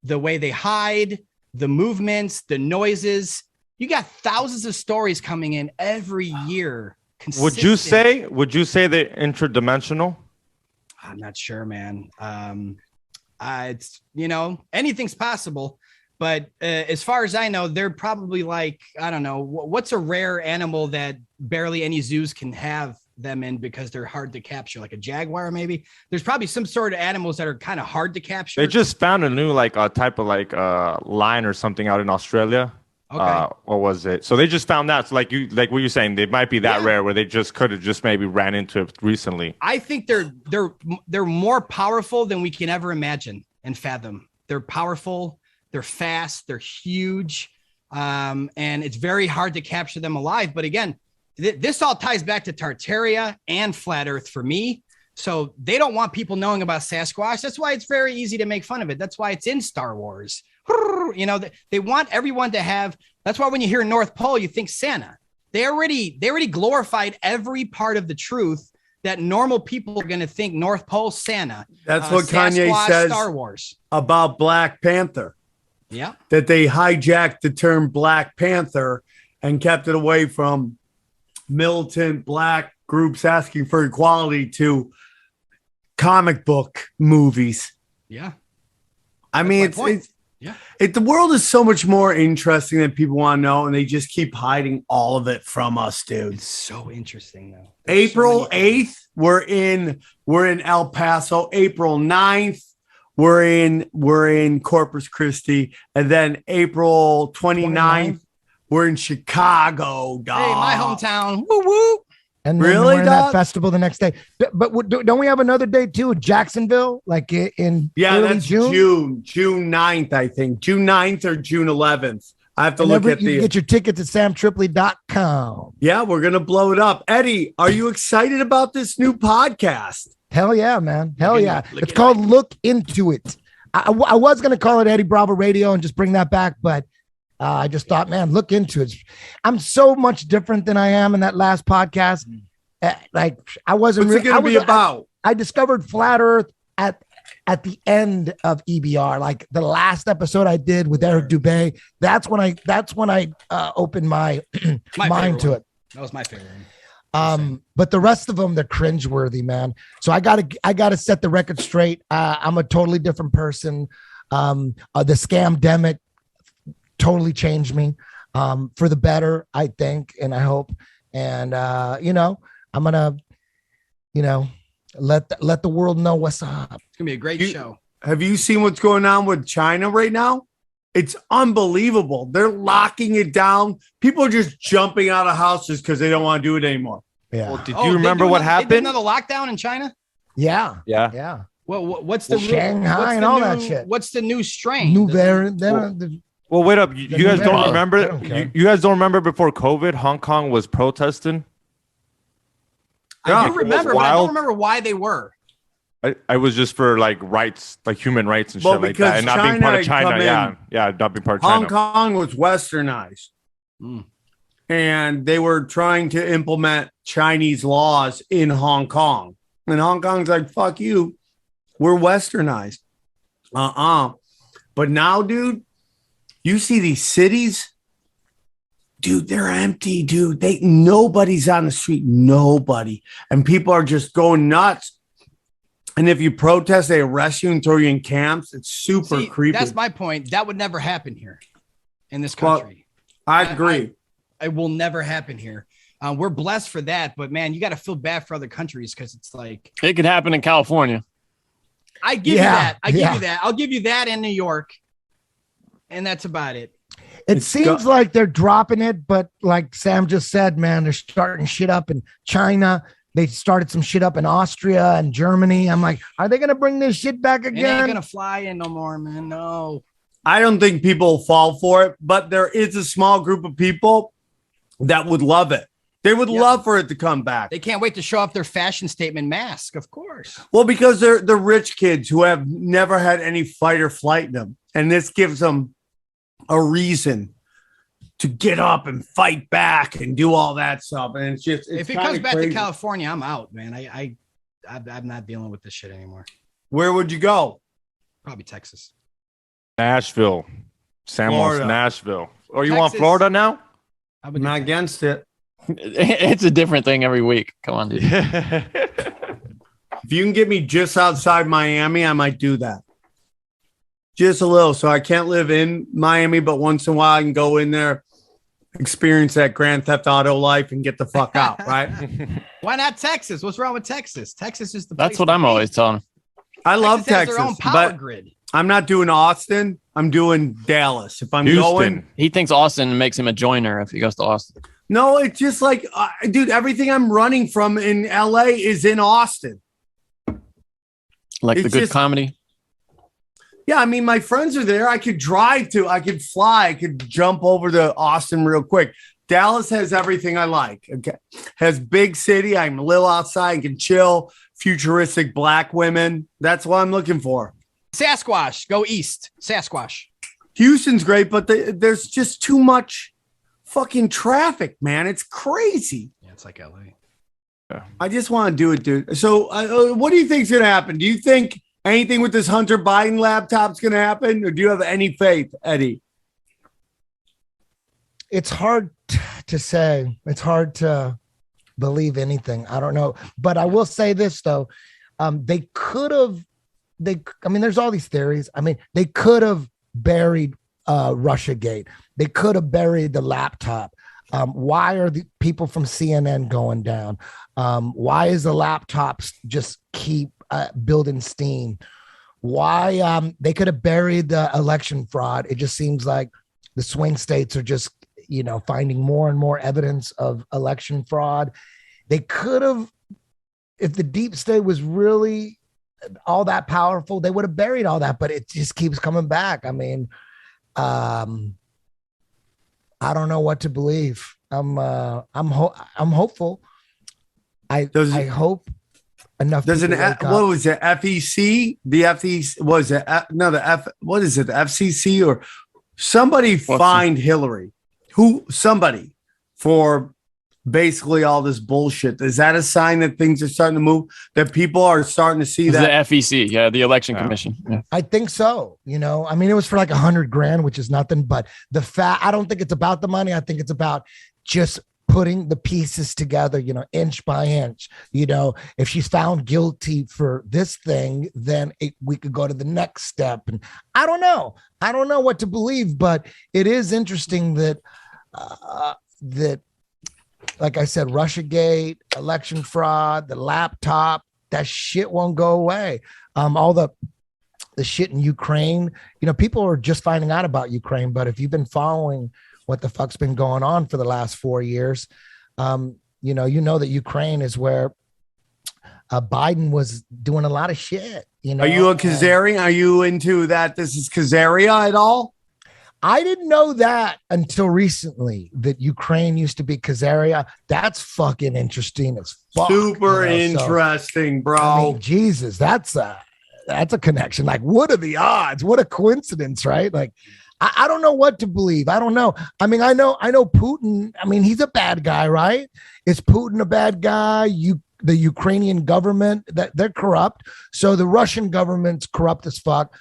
the way they hide, the movements, the noises. You got thousands of stories coming in every year. Consistent. Would you say they're interdimensional? I'm not sure, man. It's anything's possible. But as far as I know, they're probably like, I don't know, what's a rare animal that barely any zoos can have them in because they're hard to capture, like a jaguar, maybe. There's probably some sort of animals that are kind of hard to capture. They just found a new type of lion or something out in Australia. Okay. What was it? So they just found that. So like what you're saying, they might be that rare where they just could have just maybe ran into it recently. I think they're more powerful than we can ever imagine and fathom. They're powerful, they're fast, they're huge, and it's very hard to capture them alive. But again, this all ties back to Tartaria and Flat Earth for me. So they don't want people knowing about Sasquatch. That's why it's very easy to make fun of it. That's why it's in Star Wars. You know, they want everyone to have. That's why when you hear North Pole, you think Santa. They already glorified every part of the truth that normal people are going to think North Pole Santa. That's what Kanye says Star Wars about Black Panther. Yeah. That they hijacked the term Black Panther and kept it away from militant black groups asking for equality to comic book movies. Yeah. I mean, the world is so much more interesting than people want to know, and they just keep hiding all of it from us, dude. It's so interesting, though. April 8th, we're in El Paso. April 9th, we're in Corpus Christi, and then April 29th, we're in Chicago, dog. Hey, my hometown. Woo woo. And then we're in that festival the next day. But don't we have another day too? Jacksonville, like in early that's June 9th, I think. June 9th or June 11th. I have to look at you get your tickets at samtripley.com. Yeah, we're going to blow it up. Eddie, are you excited about this new podcast? Hell yeah, man. Hell yeah. It's called Look Into It. I was going to call it Eddie Bravo Radio and just bring that back, but I just thought, man, look into it. I'm so much different than I am in that last podcast. I wasn't. What's it going to be about? I discovered Flat Earth at the end of EBR, like the last episode I did with Eric Dubé. That's when I opened my mind to it. That was my favorite one. But the rest of them, they're cringeworthy, man. So I gotta set the record straight. I'm a totally different person. The scamdemic totally changed me for the better, I think, and I hope. And I'm gonna, let the world know what's up. It's gonna be a great show. Have you seen what's going on with China right now? It's unbelievable. They're locking it down. People are just jumping out of houses because they don't want to do it anymore. Yeah. Well, did you remember what happened? They did another lockdown in China? Yeah. Yeah. Well, what's the Shanghai and all that shit? What's the new strain? New variant. Well, wait up. You guys don't remember? You guys don't remember before COVID, Hong Kong was protesting? I do remember, but I don't remember why they were. I was just for rights, like human rights and shit like that, and not being part of China. Yeah, not being part of China. Hong Kong was westernized, and they were trying to implement Chinese laws in Hong Kong, and Hong Kong's like, "Fuck you, we're westernized." But now, dude, you see these cities, dude, they're empty, dude. Nobody's on the street, nobody, and people are just going nuts. And if you protest, they arrest you and throw you in camps. It's super creepy. That's my point. That would never happen here in this country. Well, I agree. It will never happen here. We're blessed for that. But, man, you got to feel bad for other countries because it's like. It could happen in California. I give you that. I give you that. I'll give you that in New York. And that's about it. It seems like they're dropping it. But like Sam just said, man, they're starting shit up in China. They started some shit up in Austria and Germany. I'm like, are they going to bring this shit back again? It ain't going to fly in no more, man. No. I don't think people fall for it, but there is a small group of people that would love it. They would love for it to come back. They can't wait to show off their fashion statement mask, of course. Well, because they're the rich kids who have never had any fight or flight in them. And this gives them a reason to get up and fight back and do all that stuff. And it's just, if it comes back to California, I'm out, man. I'm not dealing with this shit anymore. Where would you go? Probably Texas. Nashville. Sam wants Nashville. Or you want Florida now? I'm not against it. It's a different thing every week. Come on, dude. If you can get me just outside Miami, I might do that. Just a little. So I can't live in Miami, but once in a while I can go in there experience that Grand Theft Auto life and get the fuck out, right? Why not Texas? What's wrong with Texas? Texas is the That's place what to I'm be. always telling him. I love has Texas, their own power but grid. I'm not doing Austin. I'm doing Dallas. If I'm Houston. going, He thinks Austin makes him a joiner if he goes to Austin. no, it's just like, dude, everything I'm running from in LA is in Austin. Like the It's good just- comedy. Yeah, I mean, my friends are there. I could I could fly, I could jump over to Austin real quick. Dallas has everything I like. Okay. Has big city. I'm a little outside, can chill, futuristic black women. That's what I'm looking for. Sasquatch, go east. Sasquatch. Houston's great, but there's just too much fucking traffic, man. It's crazy. Yeah, it's like LA. I just want to do it, dude. So, what do you think's going to happen? Do you think anything with this Hunter Biden laptop's going to happen, or do you have any faith, Eddie? It's hard to say. It's hard to believe anything. I don't know, but I will say this though: they could have. I mean, there's all these theories. I mean, they could have buried RussiaGate. They could have buried the laptop. Why are the people from CNN going down? Why is the laptops just keep building steam? Why they could have buried the election fraud? It just seems like the swing states are just, finding more and more evidence of election fraud. They could have, if the deep state was really all that powerful, they would have buried all that, but it just keeps coming back. I mean, I don't know what to believe. I'm hopeful. I hope enough. Does people wake up. what was it? FEC? The FEC was it? No, the F. What is it? The FCC or somebody fined Hillary? Somebody for basically all this bullshit. Is that a sign that things are starting to move? That people are starting to see that the FEC, the Election Commission. Yeah. I think so. I mean, it was for like $100,000, which is nothing. But I don't think it's about the money. I think it's about just putting the pieces together, inch by inch. If she's found guilty for this thing, then we could go to the next step. And I don't know what to believe, but it is interesting that like I said, Russiagate, election fraud, the laptop, that shit won't go away. All the shit in Ukraine, people are just finding out about Ukraine, but if you've been following what the fuck's been going on for the last 4 years, you know that Ukraine is where Biden was doing a lot of shit. Are you a Khazarian? Are you into that? This is Khazaria at all? I didn't know that until recently, that Ukraine used to be Khazaria. That's fucking interesting as fuck. Super interesting, bro. I mean, Jesus, that's a connection. Like, what are the odds? What a coincidence, right? Like, I don't know what to believe. I don't know. I mean, I know Putin. I mean, he's a bad guy, right? Is Putin a bad guy? The Ukrainian government, that they're corrupt. So the Russian government's corrupt as fuck.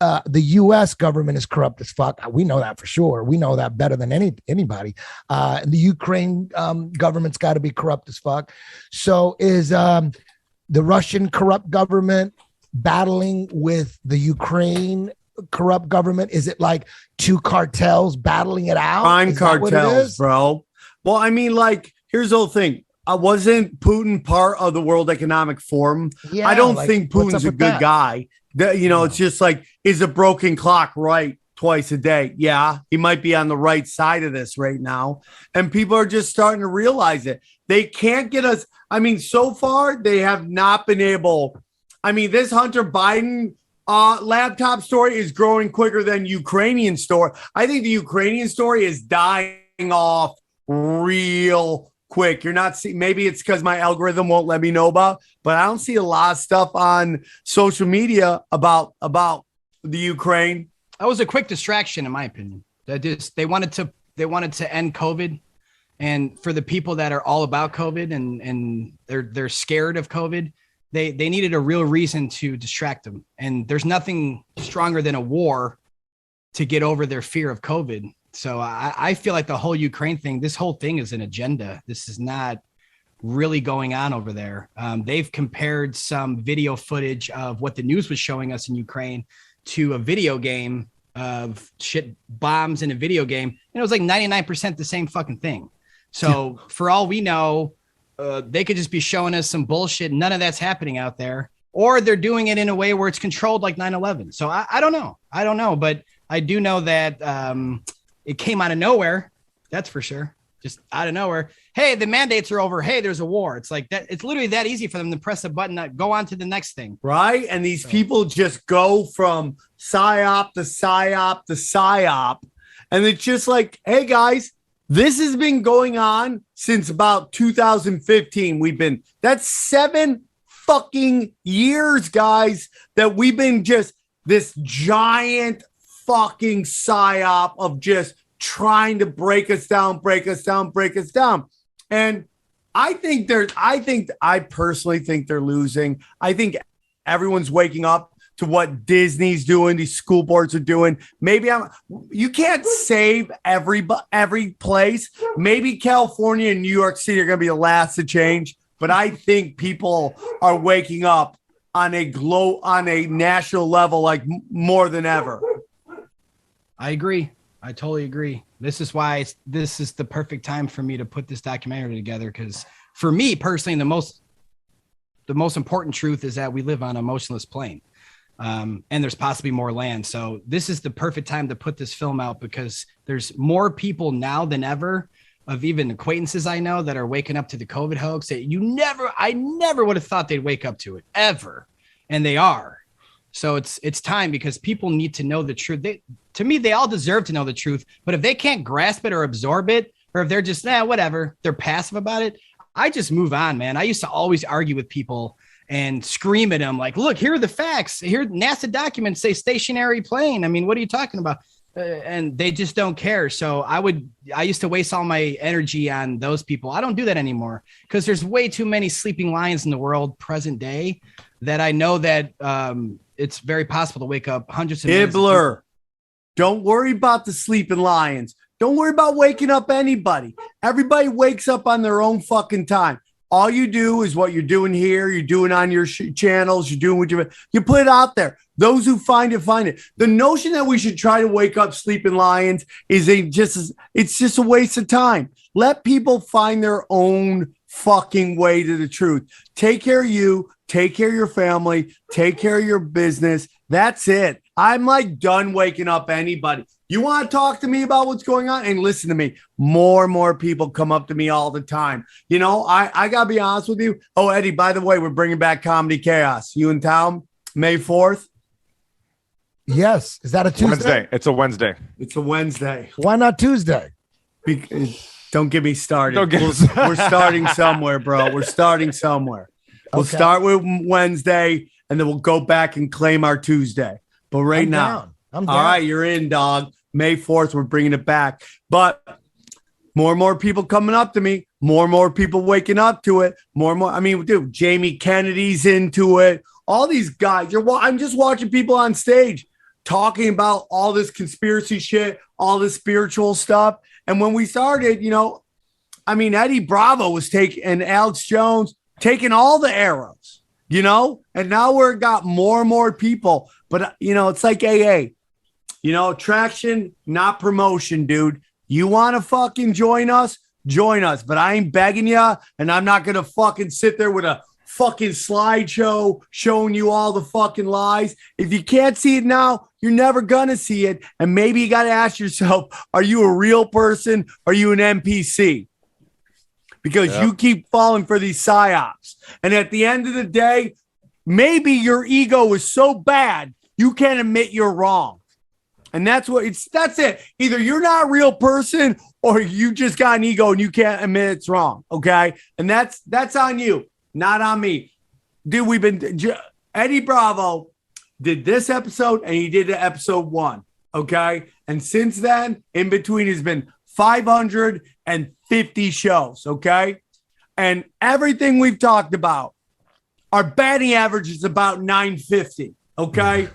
The U.S. government is corrupt as fuck. We know that for sure. We know that better than anybody. The Ukraine government's got to be corrupt as fuck. So is the Russian corrupt government battling with the Ukraine corrupt government? Is it like two cartels battling it out? Crime cartels, bro. Well, I mean, like, here's the whole thing. Wasn't Putin part of the World Economic Forum? Yeah, I don't like, think what's Putin's up a with good that? guy. It's just like, is a broken clock right twice a day? Yeah, he might be on the right side of this right now. And people are just starting to realize it. They can't get us. I mean, so far, they have not been able. I mean, this Hunter Biden laptop story is growing quicker than Ukrainian story. I think the Ukrainian story is dying off real quick. You're not seeing, maybe it's because my algorithm won't let me know about, but I don't see a lot of stuff on social media about the Ukraine. That was a quick distraction, in my opinion. They wanted to end COVID, and for the people that are all about COVID and they're scared of COVID, they needed a real reason to distract them. And there's nothing stronger than a war to get over their fear of COVID. So I feel like the whole Ukraine thing, this whole thing is an agenda. This is not really going on over there. They've compared some video footage of what the news was showing us in Ukraine to a video game of shit bombs in a video game, and it was like 99% the same fucking thing. So for all we know, they could just be showing us some bullshit. None of that's happening out there, or they're doing it in a way where it's controlled like 9/11. So I don't know. I don't know, but I do know that it came out of nowhere. That's for sure. Just out of nowhere. Hey, the mandates are over. Hey, there's a war. It's like that. It's literally that easy for them to press a button, go on to the next thing. Right. And these people just go from psyop to psyop to psyop. And it's just like, hey, guys, this has been going on since about 2015. That's 7 fucking years, guys, that we've been just this giant fucking psyop of just trying to break us down. And I personally think they're losing. I think everyone's waking up to what Disney's doing, these school boards are doing. You can't save every place. Maybe California and New York City are going to be the last to change, but I think people are waking up on a national level, like more than ever. I agree. I totally agree. This is why this is the perfect time for me to put this documentary together. Because for me personally, the most important truth is that we live on a motionless plane, and there's possibly more land. So this is the perfect time to put this film out, because there's more people now than ever, of even acquaintances I know, that are waking up to the COVID hoax that I never would have thought they'd wake up to it ever, and they are. So it's time, because people need to know the truth. To me, they all deserve to know the truth. But if they can't grasp it or absorb it, or if they're just, whatever, they're passive about it, I just move on, man. I used to always argue with people and scream at them like, look, here are the facts. Here, NASA documents say stationary plane. I mean, what are you talking about? And they just don't care. So I used to waste all my energy on those people. I don't do that anymore, because there's way too many sleeping lions in the world present day that I know that it's very possible to wake up hundreds of Hibbeler, don't worry about the sleeping lions. Don't worry about waking up anybody. Everybody wakes up on their own fucking time. All you do is what you're doing here. You're doing on your channels. You're doing what you put it out there. Those who find it, find it. The notion that we should try to wake up sleeping lions it's just a waste of time. Let people find their own fucking way to the truth. Take care of you. Take care of your family. Take care of your business. That's it. I'm like done waking up anybody. You want to talk to me about what's going on? And listen to me. More and more people come up to me all the time. You know, I got to be honest with you. Oh, Eddie, by the way, we're bringing back Comedy Chaos. You in town May 4th? Yes. Is that a Tuesday? Wednesday. It's a Wednesday. It's a Wednesday. Why not Tuesday? Don't get me started. We're starting somewhere, bro. We're starting somewhere. We'll start with Wednesday, and then we'll go back and claim our Tuesday. But right now, I'm down. All right, you're in, dog. May 4th, we're bringing it back. But more and more people coming up to me, more and more people waking up to it, more and more. I mean, dude, Jamie Kennedy's into it. All these guys. I'm just watching people on stage talking about all this conspiracy shit, all this spiritual stuff. And when we started, Eddie Bravo was and Alex Jones taking all the arrows, and now we're got more and more people. But, it's like AA, attraction, not promotion, dude. You want to fucking join us? Join us. But I ain't begging you. And I'm not going to fucking sit there with a fucking slideshow showing you all the fucking lies. If you can't see it now, you're never going to see it. And maybe you got to ask yourself, are you a real person? Are you an NPC? Because you keep falling for these psyops. And at the end of the day, maybe your ego is so bad, you can't admit you're wrong. And that's it. Either you're not a real person or you just got an ego and you can't admit it's wrong. Okay. And that's on you, not on me. Dude, Eddie Bravo did this episode and he did episode 1. Okay. And since then, in between has been 550 shows. Okay. And everything we've talked about, our batting average is about 950. Okay.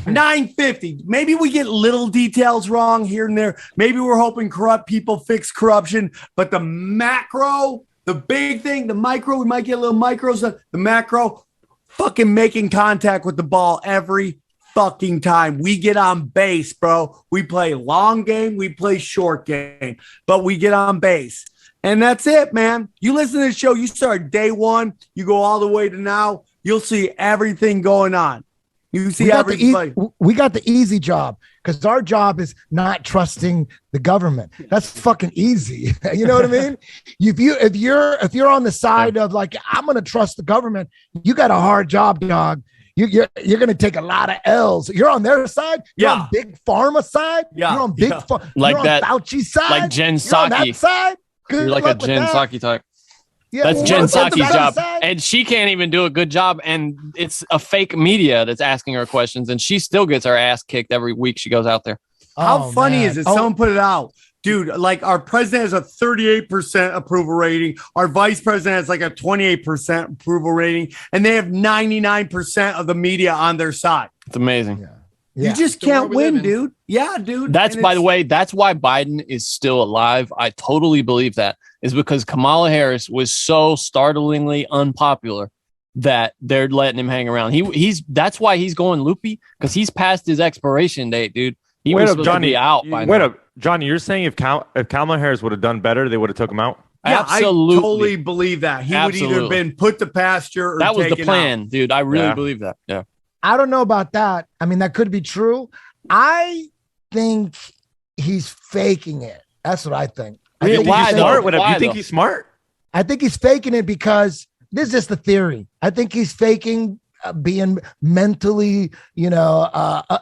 950. Maybe we get little details wrong here and there. Maybe we're hoping corrupt people fix corruption, but the macro, the big thing, the micro, we might get little micros, the macro, fucking making contact with the ball every fucking time. We get on base, bro. We play long game, we play short game, but we get on base. And that's it, man. You listen to the show, you start day one, you go all the way to now, you'll see everything going on. You see everything. We got the easy job because our job is not trusting the government. That's fucking easy. You know what I mean? If you're on the side of like, I'm gonna trust the government, you got a hard job, dog. You're gonna take a lot of L's. You're on their side. You're on Big Pharma side. Yeah. You're on Big Pharma. Like you're that, on Fauci side. like Jen You're on that Psaki. side. Good You're like a luck with Jen that. Psaki type. Yeah, That's well, Jen what about the Psaki's job. side? And she can't even do a good job. And it's a fake media that's asking her questions. And she still gets her ass kicked every week she goes out there. How funny man. is it? Someone put it out. Dude, like our president has a 38% approval rating. Our vice president has like a 28% approval rating. And they have 99% of the media on their side. It's amazing. Yeah. You just can't win, dude. Yeah, dude. That's, And by the it's- way, that's why Biden is still alive. I totally believe that is because Kamala Harris was so startlingly unpopular that they're letting him hang around. That's why he's going loopy because he's past his expiration date, dude. He was supposed to be out by now. Wait up, Johnny. You're saying if Kamala Harris would have done better, they would have took him out? Yeah, Absolutely. I totally believe that. He would either have been put to pasture or that was the taken plan, out. dude. I really believe that. Yeah. I don't know about that. I mean, that could be true. I think he's faking it. That's what I think. You think Why, he's though? smart? Why, You think though? he's smart? I think he's faking it because this is just the theory. I think he's faking being mentally,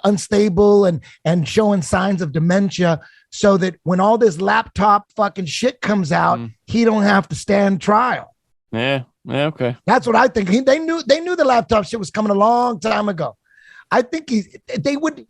unstable and showing signs of dementia so that when all this laptop fucking shit comes out, he don't have to stand trial. Yeah. Yeah. Okay. That's what I think. They knew the laptop shit was coming a long time ago. I think they would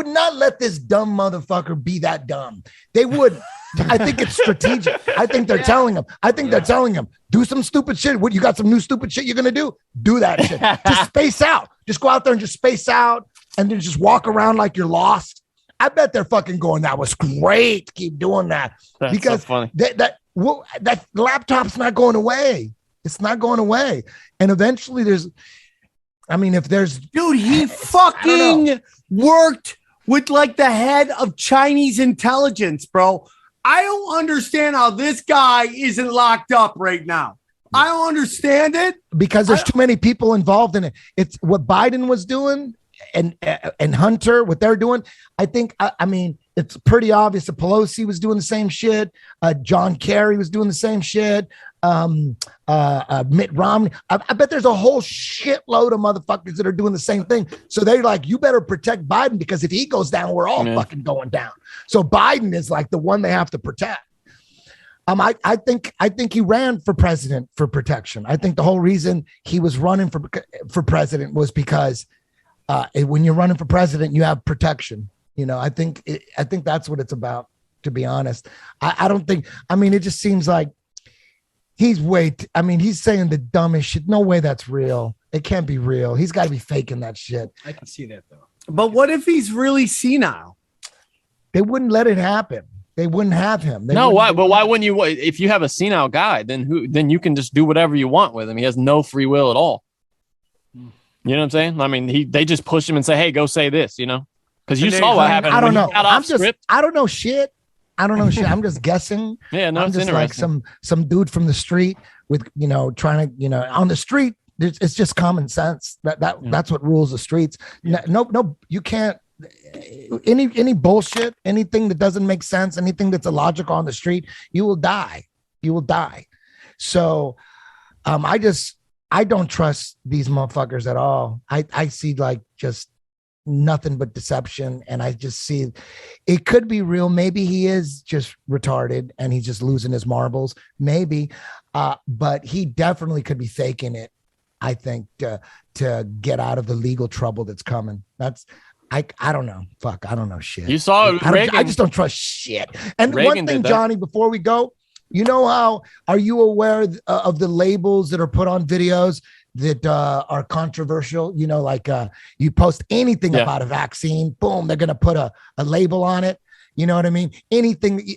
not let this dumb motherfucker be that dumb. They would. I think it's strategic. I think they're telling him. They're telling him, do some stupid shit. What, you got some new stupid shit you're gonna do? Do that shit. Just space out. Just go out there and just space out and then just walk around like you're lost. I bet they're fucking going, that was great. Keep doing that. That's because so funny. that laptop's not going away. It's not going away. And eventually if there's Dude, he fucking worked with like the head of Chinese intelligence, bro. I don't understand how this guy isn't locked up right now. I don't understand it. Because there's too many people involved in it. It's what Biden was doing and Hunter, what they're doing. I think, it's pretty obvious that Pelosi was doing the same shit. John Kerry was doing the same shit. Mitt Romney. I bet there's a whole shitload of motherfuckers that are doing the same thing. So they're like, you better protect Biden because if he goes down, we're all fucking going down. So Biden is like the one they have to protect. I think he ran for president for protection. I think the whole reason he was running for president was because when you're running for president, you have protection. I think that's what it's about, to be honest. I don't think, it just seems like he's he's saying the dumbest shit. No way that's real. It can't be real. He's got to be faking that shit. I can see that though. But what if he's really senile? They wouldn't let it happen. They wouldn't have him. Why? But why wouldn't you? If you have a senile guy, then you can just do whatever you want with him. He has no free will at all. You know what I'm saying? They just push him and say, "Hey, go say this," because you saw what happened. I don't know. Script. I don't know shit. I'm just guessing. Yeah, no, I'm it's just like interesting. some dude from the street with trying to on the street. It's just common sense. That's what rules the streets. No, you can't. Any bullshit, anything that doesn't make sense, anything that's illogical on the street, you will die. You will die. So, I don't trust these motherfuckers at all. I see like just nothing but deception, and I just see it could be real. Maybe he is just retarded and he's just losing his marbles. Maybe, but he definitely could be faking it. I think to get out of the legal trouble that's coming. I don't know. Fuck, I don't know shit. You saw I just don't trust shit. And Reagan one thing, did that. Johnny, before we go, are you aware of the labels that are put on videos that are controversial? You post anything about a vaccine, boom, they're going to put a label on it. You know what I mean? Anything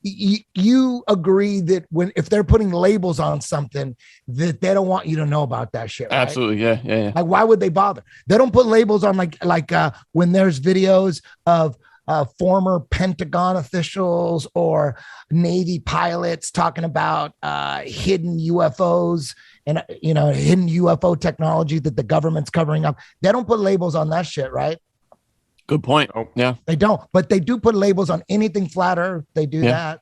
you agree that if they're putting labels on something that they don't want you to know about that shit. Right? Absolutely. Yeah. Like, why would they bother? They don't put labels on like when there's videos of former Pentagon officials or Navy pilots talking about hidden UFOs and hidden UFO technology that the government's covering up. They don't put labels on that shit, right? Good point. Yeah. They don't, but they do put labels on anything flat earth. They do that.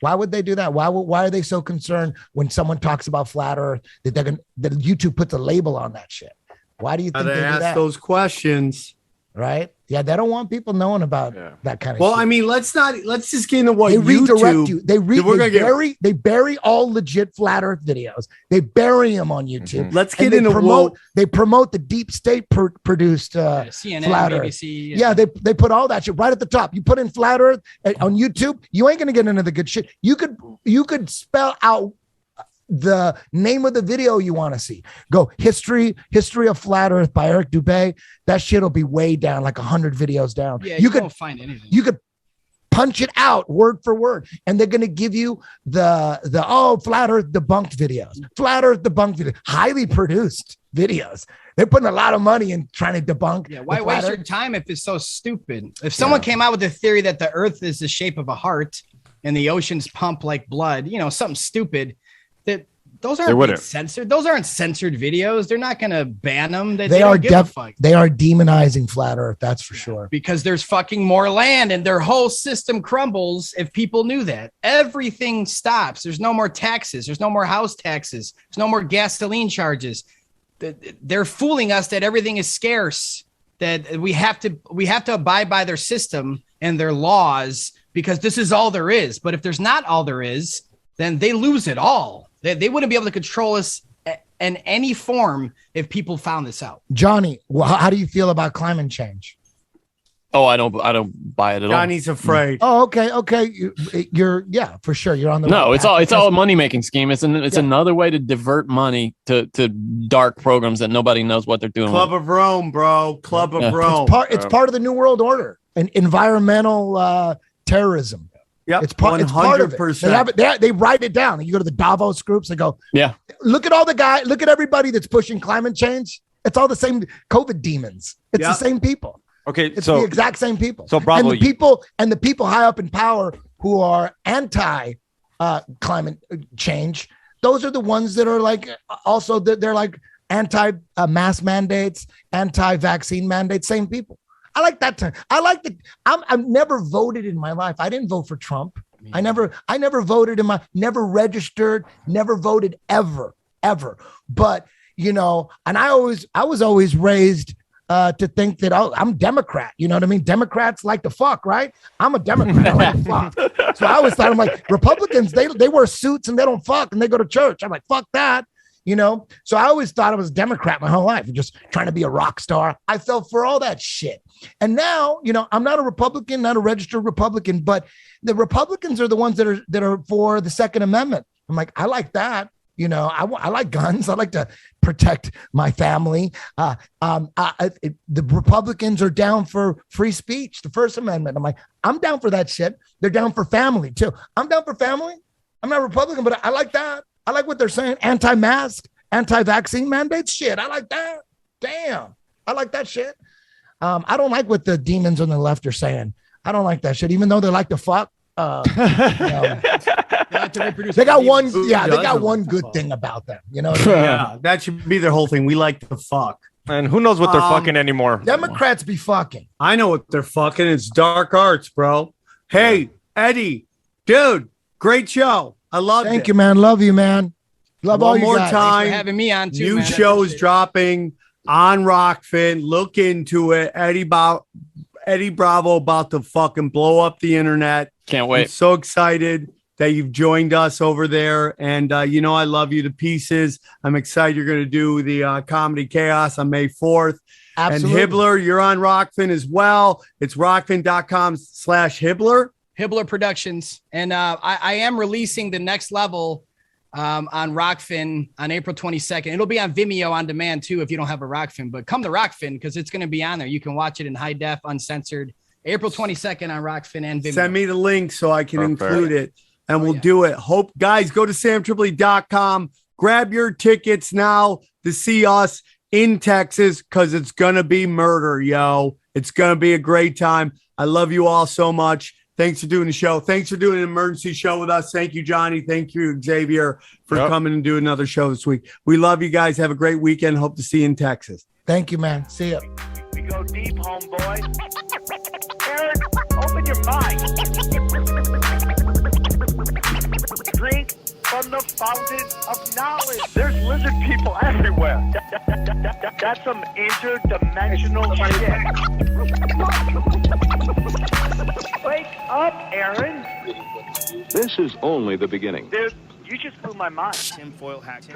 Why would they do that? Why are they so concerned when someone talks about flat earth that that YouTube puts a label on that shit? Why do you think they do ask that? those questions? Right? Yeah, they don't want people knowing about that kind of Well, shit. I mean, let's just get into what They redirect YouTube, you. They bury all legit flat earth videos. They bury them on YouTube. Let's get into they promote the deep state produced CNN, flat earth. BBC. Yeah, they put all that shit right at the top. You put in flat earth on YouTube, you ain't gonna get into the good shit. You could spell out the name of the video you want to see. Go history of flat earth by Eric Dubé. That shit'll be way down, like 100 videos down. Yeah, you won't find anything. You could punch it out word for word, and they're going to give you the flat earth debunked videos, highly produced videos. They're putting a lot of money in trying to debunk. Yeah, why waste your time if it's so stupid? If someone came out with a theory that the earth is the shape of a heart and the oceans pump like blood, something stupid, that those aren't censored. Those aren't censored videos. They're not going to ban them. They are demonizing flat earth. That's for sure. Because there's fucking more land and their whole system crumbles. If people knew that, everything stops. There's no more taxes. There's no more house taxes. There's no more gasoline charges. They're fooling us that everything is scarce, that we have to abide by their system and their laws because this is all there is. But if there's not all there is, then they lose it all. They wouldn't be able to control us in any form if people found this out. Johnny, how do you feel about climate change? Oh, I don't buy it at all. Johnny's afraid. Oh, okay. You're for sure. You're on the no. It's all a money making scheme. It's another way to divert money to dark programs that nobody knows what they're doing. Club of Rome, bro. Club of Rome. It's part of the New World Order and environmental terrorism. Yep, it's part of it. They write it down. You go to the Davos groups. They go, look at all the guys. Look at everybody that's pushing climate change. It's all the same COVID demons. It's the same people. Okay, it's the exact same people. So Bravo, and the people high up in power who are anti climate change. Those are the ones that are like also they're like anti mask mandates, anti vaccine mandates. Same people. I like that term. I like the. I've never voted in my life. I didn't vote for Trump. I never voted never registered, never voted ever. But and I was always raised to think that I'm Democrat. You know what I mean? Democrats like to fuck, right? I'm a Democrat. I like to fuck. So I always thought I'm like Republicans. They wear suits and they don't fuck and they go to church. I'm like fuck that. So I always thought I was a Democrat my whole life, just trying to be a rock star. I fell for all that shit. And now, I'm not a Republican, not a registered Republican, but the Republicans are the ones that are for the Second Amendment. I'm like, I like that. I like guns. I like to protect my family. The Republicans are down for free speech, the First Amendment. I'm like, I'm down for that shit. They're down for family too. I'm down for family. I'm not Republican, but I like that. I like what they're saying. Anti-mask, anti-vaccine mandates. Shit, I like that. Damn, I like that shit. I don't like what the demons on the left are saying. I don't like that shit, even though they like to fuck. They got one good thing about them. Yeah, that should be their whole thing. We like to fuck. And who knows what they're fucking anymore? Democrats be fucking. I know what they're fucking. It's dark arts, bro. Hey, Eddie, dude, great show. I love it. Thank you, man. Love you, man. Love all you guys. One more time. Thanks for having me on too. New man. shows dropping on Rockfin. Look into it. Eddie Bravo about to fucking blow up the internet. Can't wait. I'm so excited that you've joined us over there. And, I love you to pieces. I'm excited you're going to do the Comedy Chaos on May 4th. Absolutely. And Hibbeler, you're on Rockfin as well. It's rockfin.com/Hibbeler. Hibbeler Productions. And I am releasing the next level on Rockfin on April 22nd. It'll be on Vimeo on demand too if you don't have a Rockfin. But come to Rockfin because it's going to be on there. You can watch it in high def, uncensored. April 22nd on Rockfin and Vimeo. Send me the link so I can Perfect. include it, and we'll do it. Hope guys, go to samtripoli.com. Grab your tickets now to see us in Texas because it's gonna be murder, yo. It's gonna be a great time. I love you all so much. Thanks for doing the show. Thanks for doing an emergency show with us. Thank you, Johnny. Thank you, Xavier, for coming and doing another show this week. We love you guys. Have a great weekend. Hope to see you in Texas. Thank you, man. See ya. We go deep, homeboy. Aaron, open your mind. Drink from the fountain of knowledge. There's lizard people everywhere. That's some interdimensional shit. Wake up, Aaron. This is only the beginning. Dude, you just blew my mind. Tinfoil hat.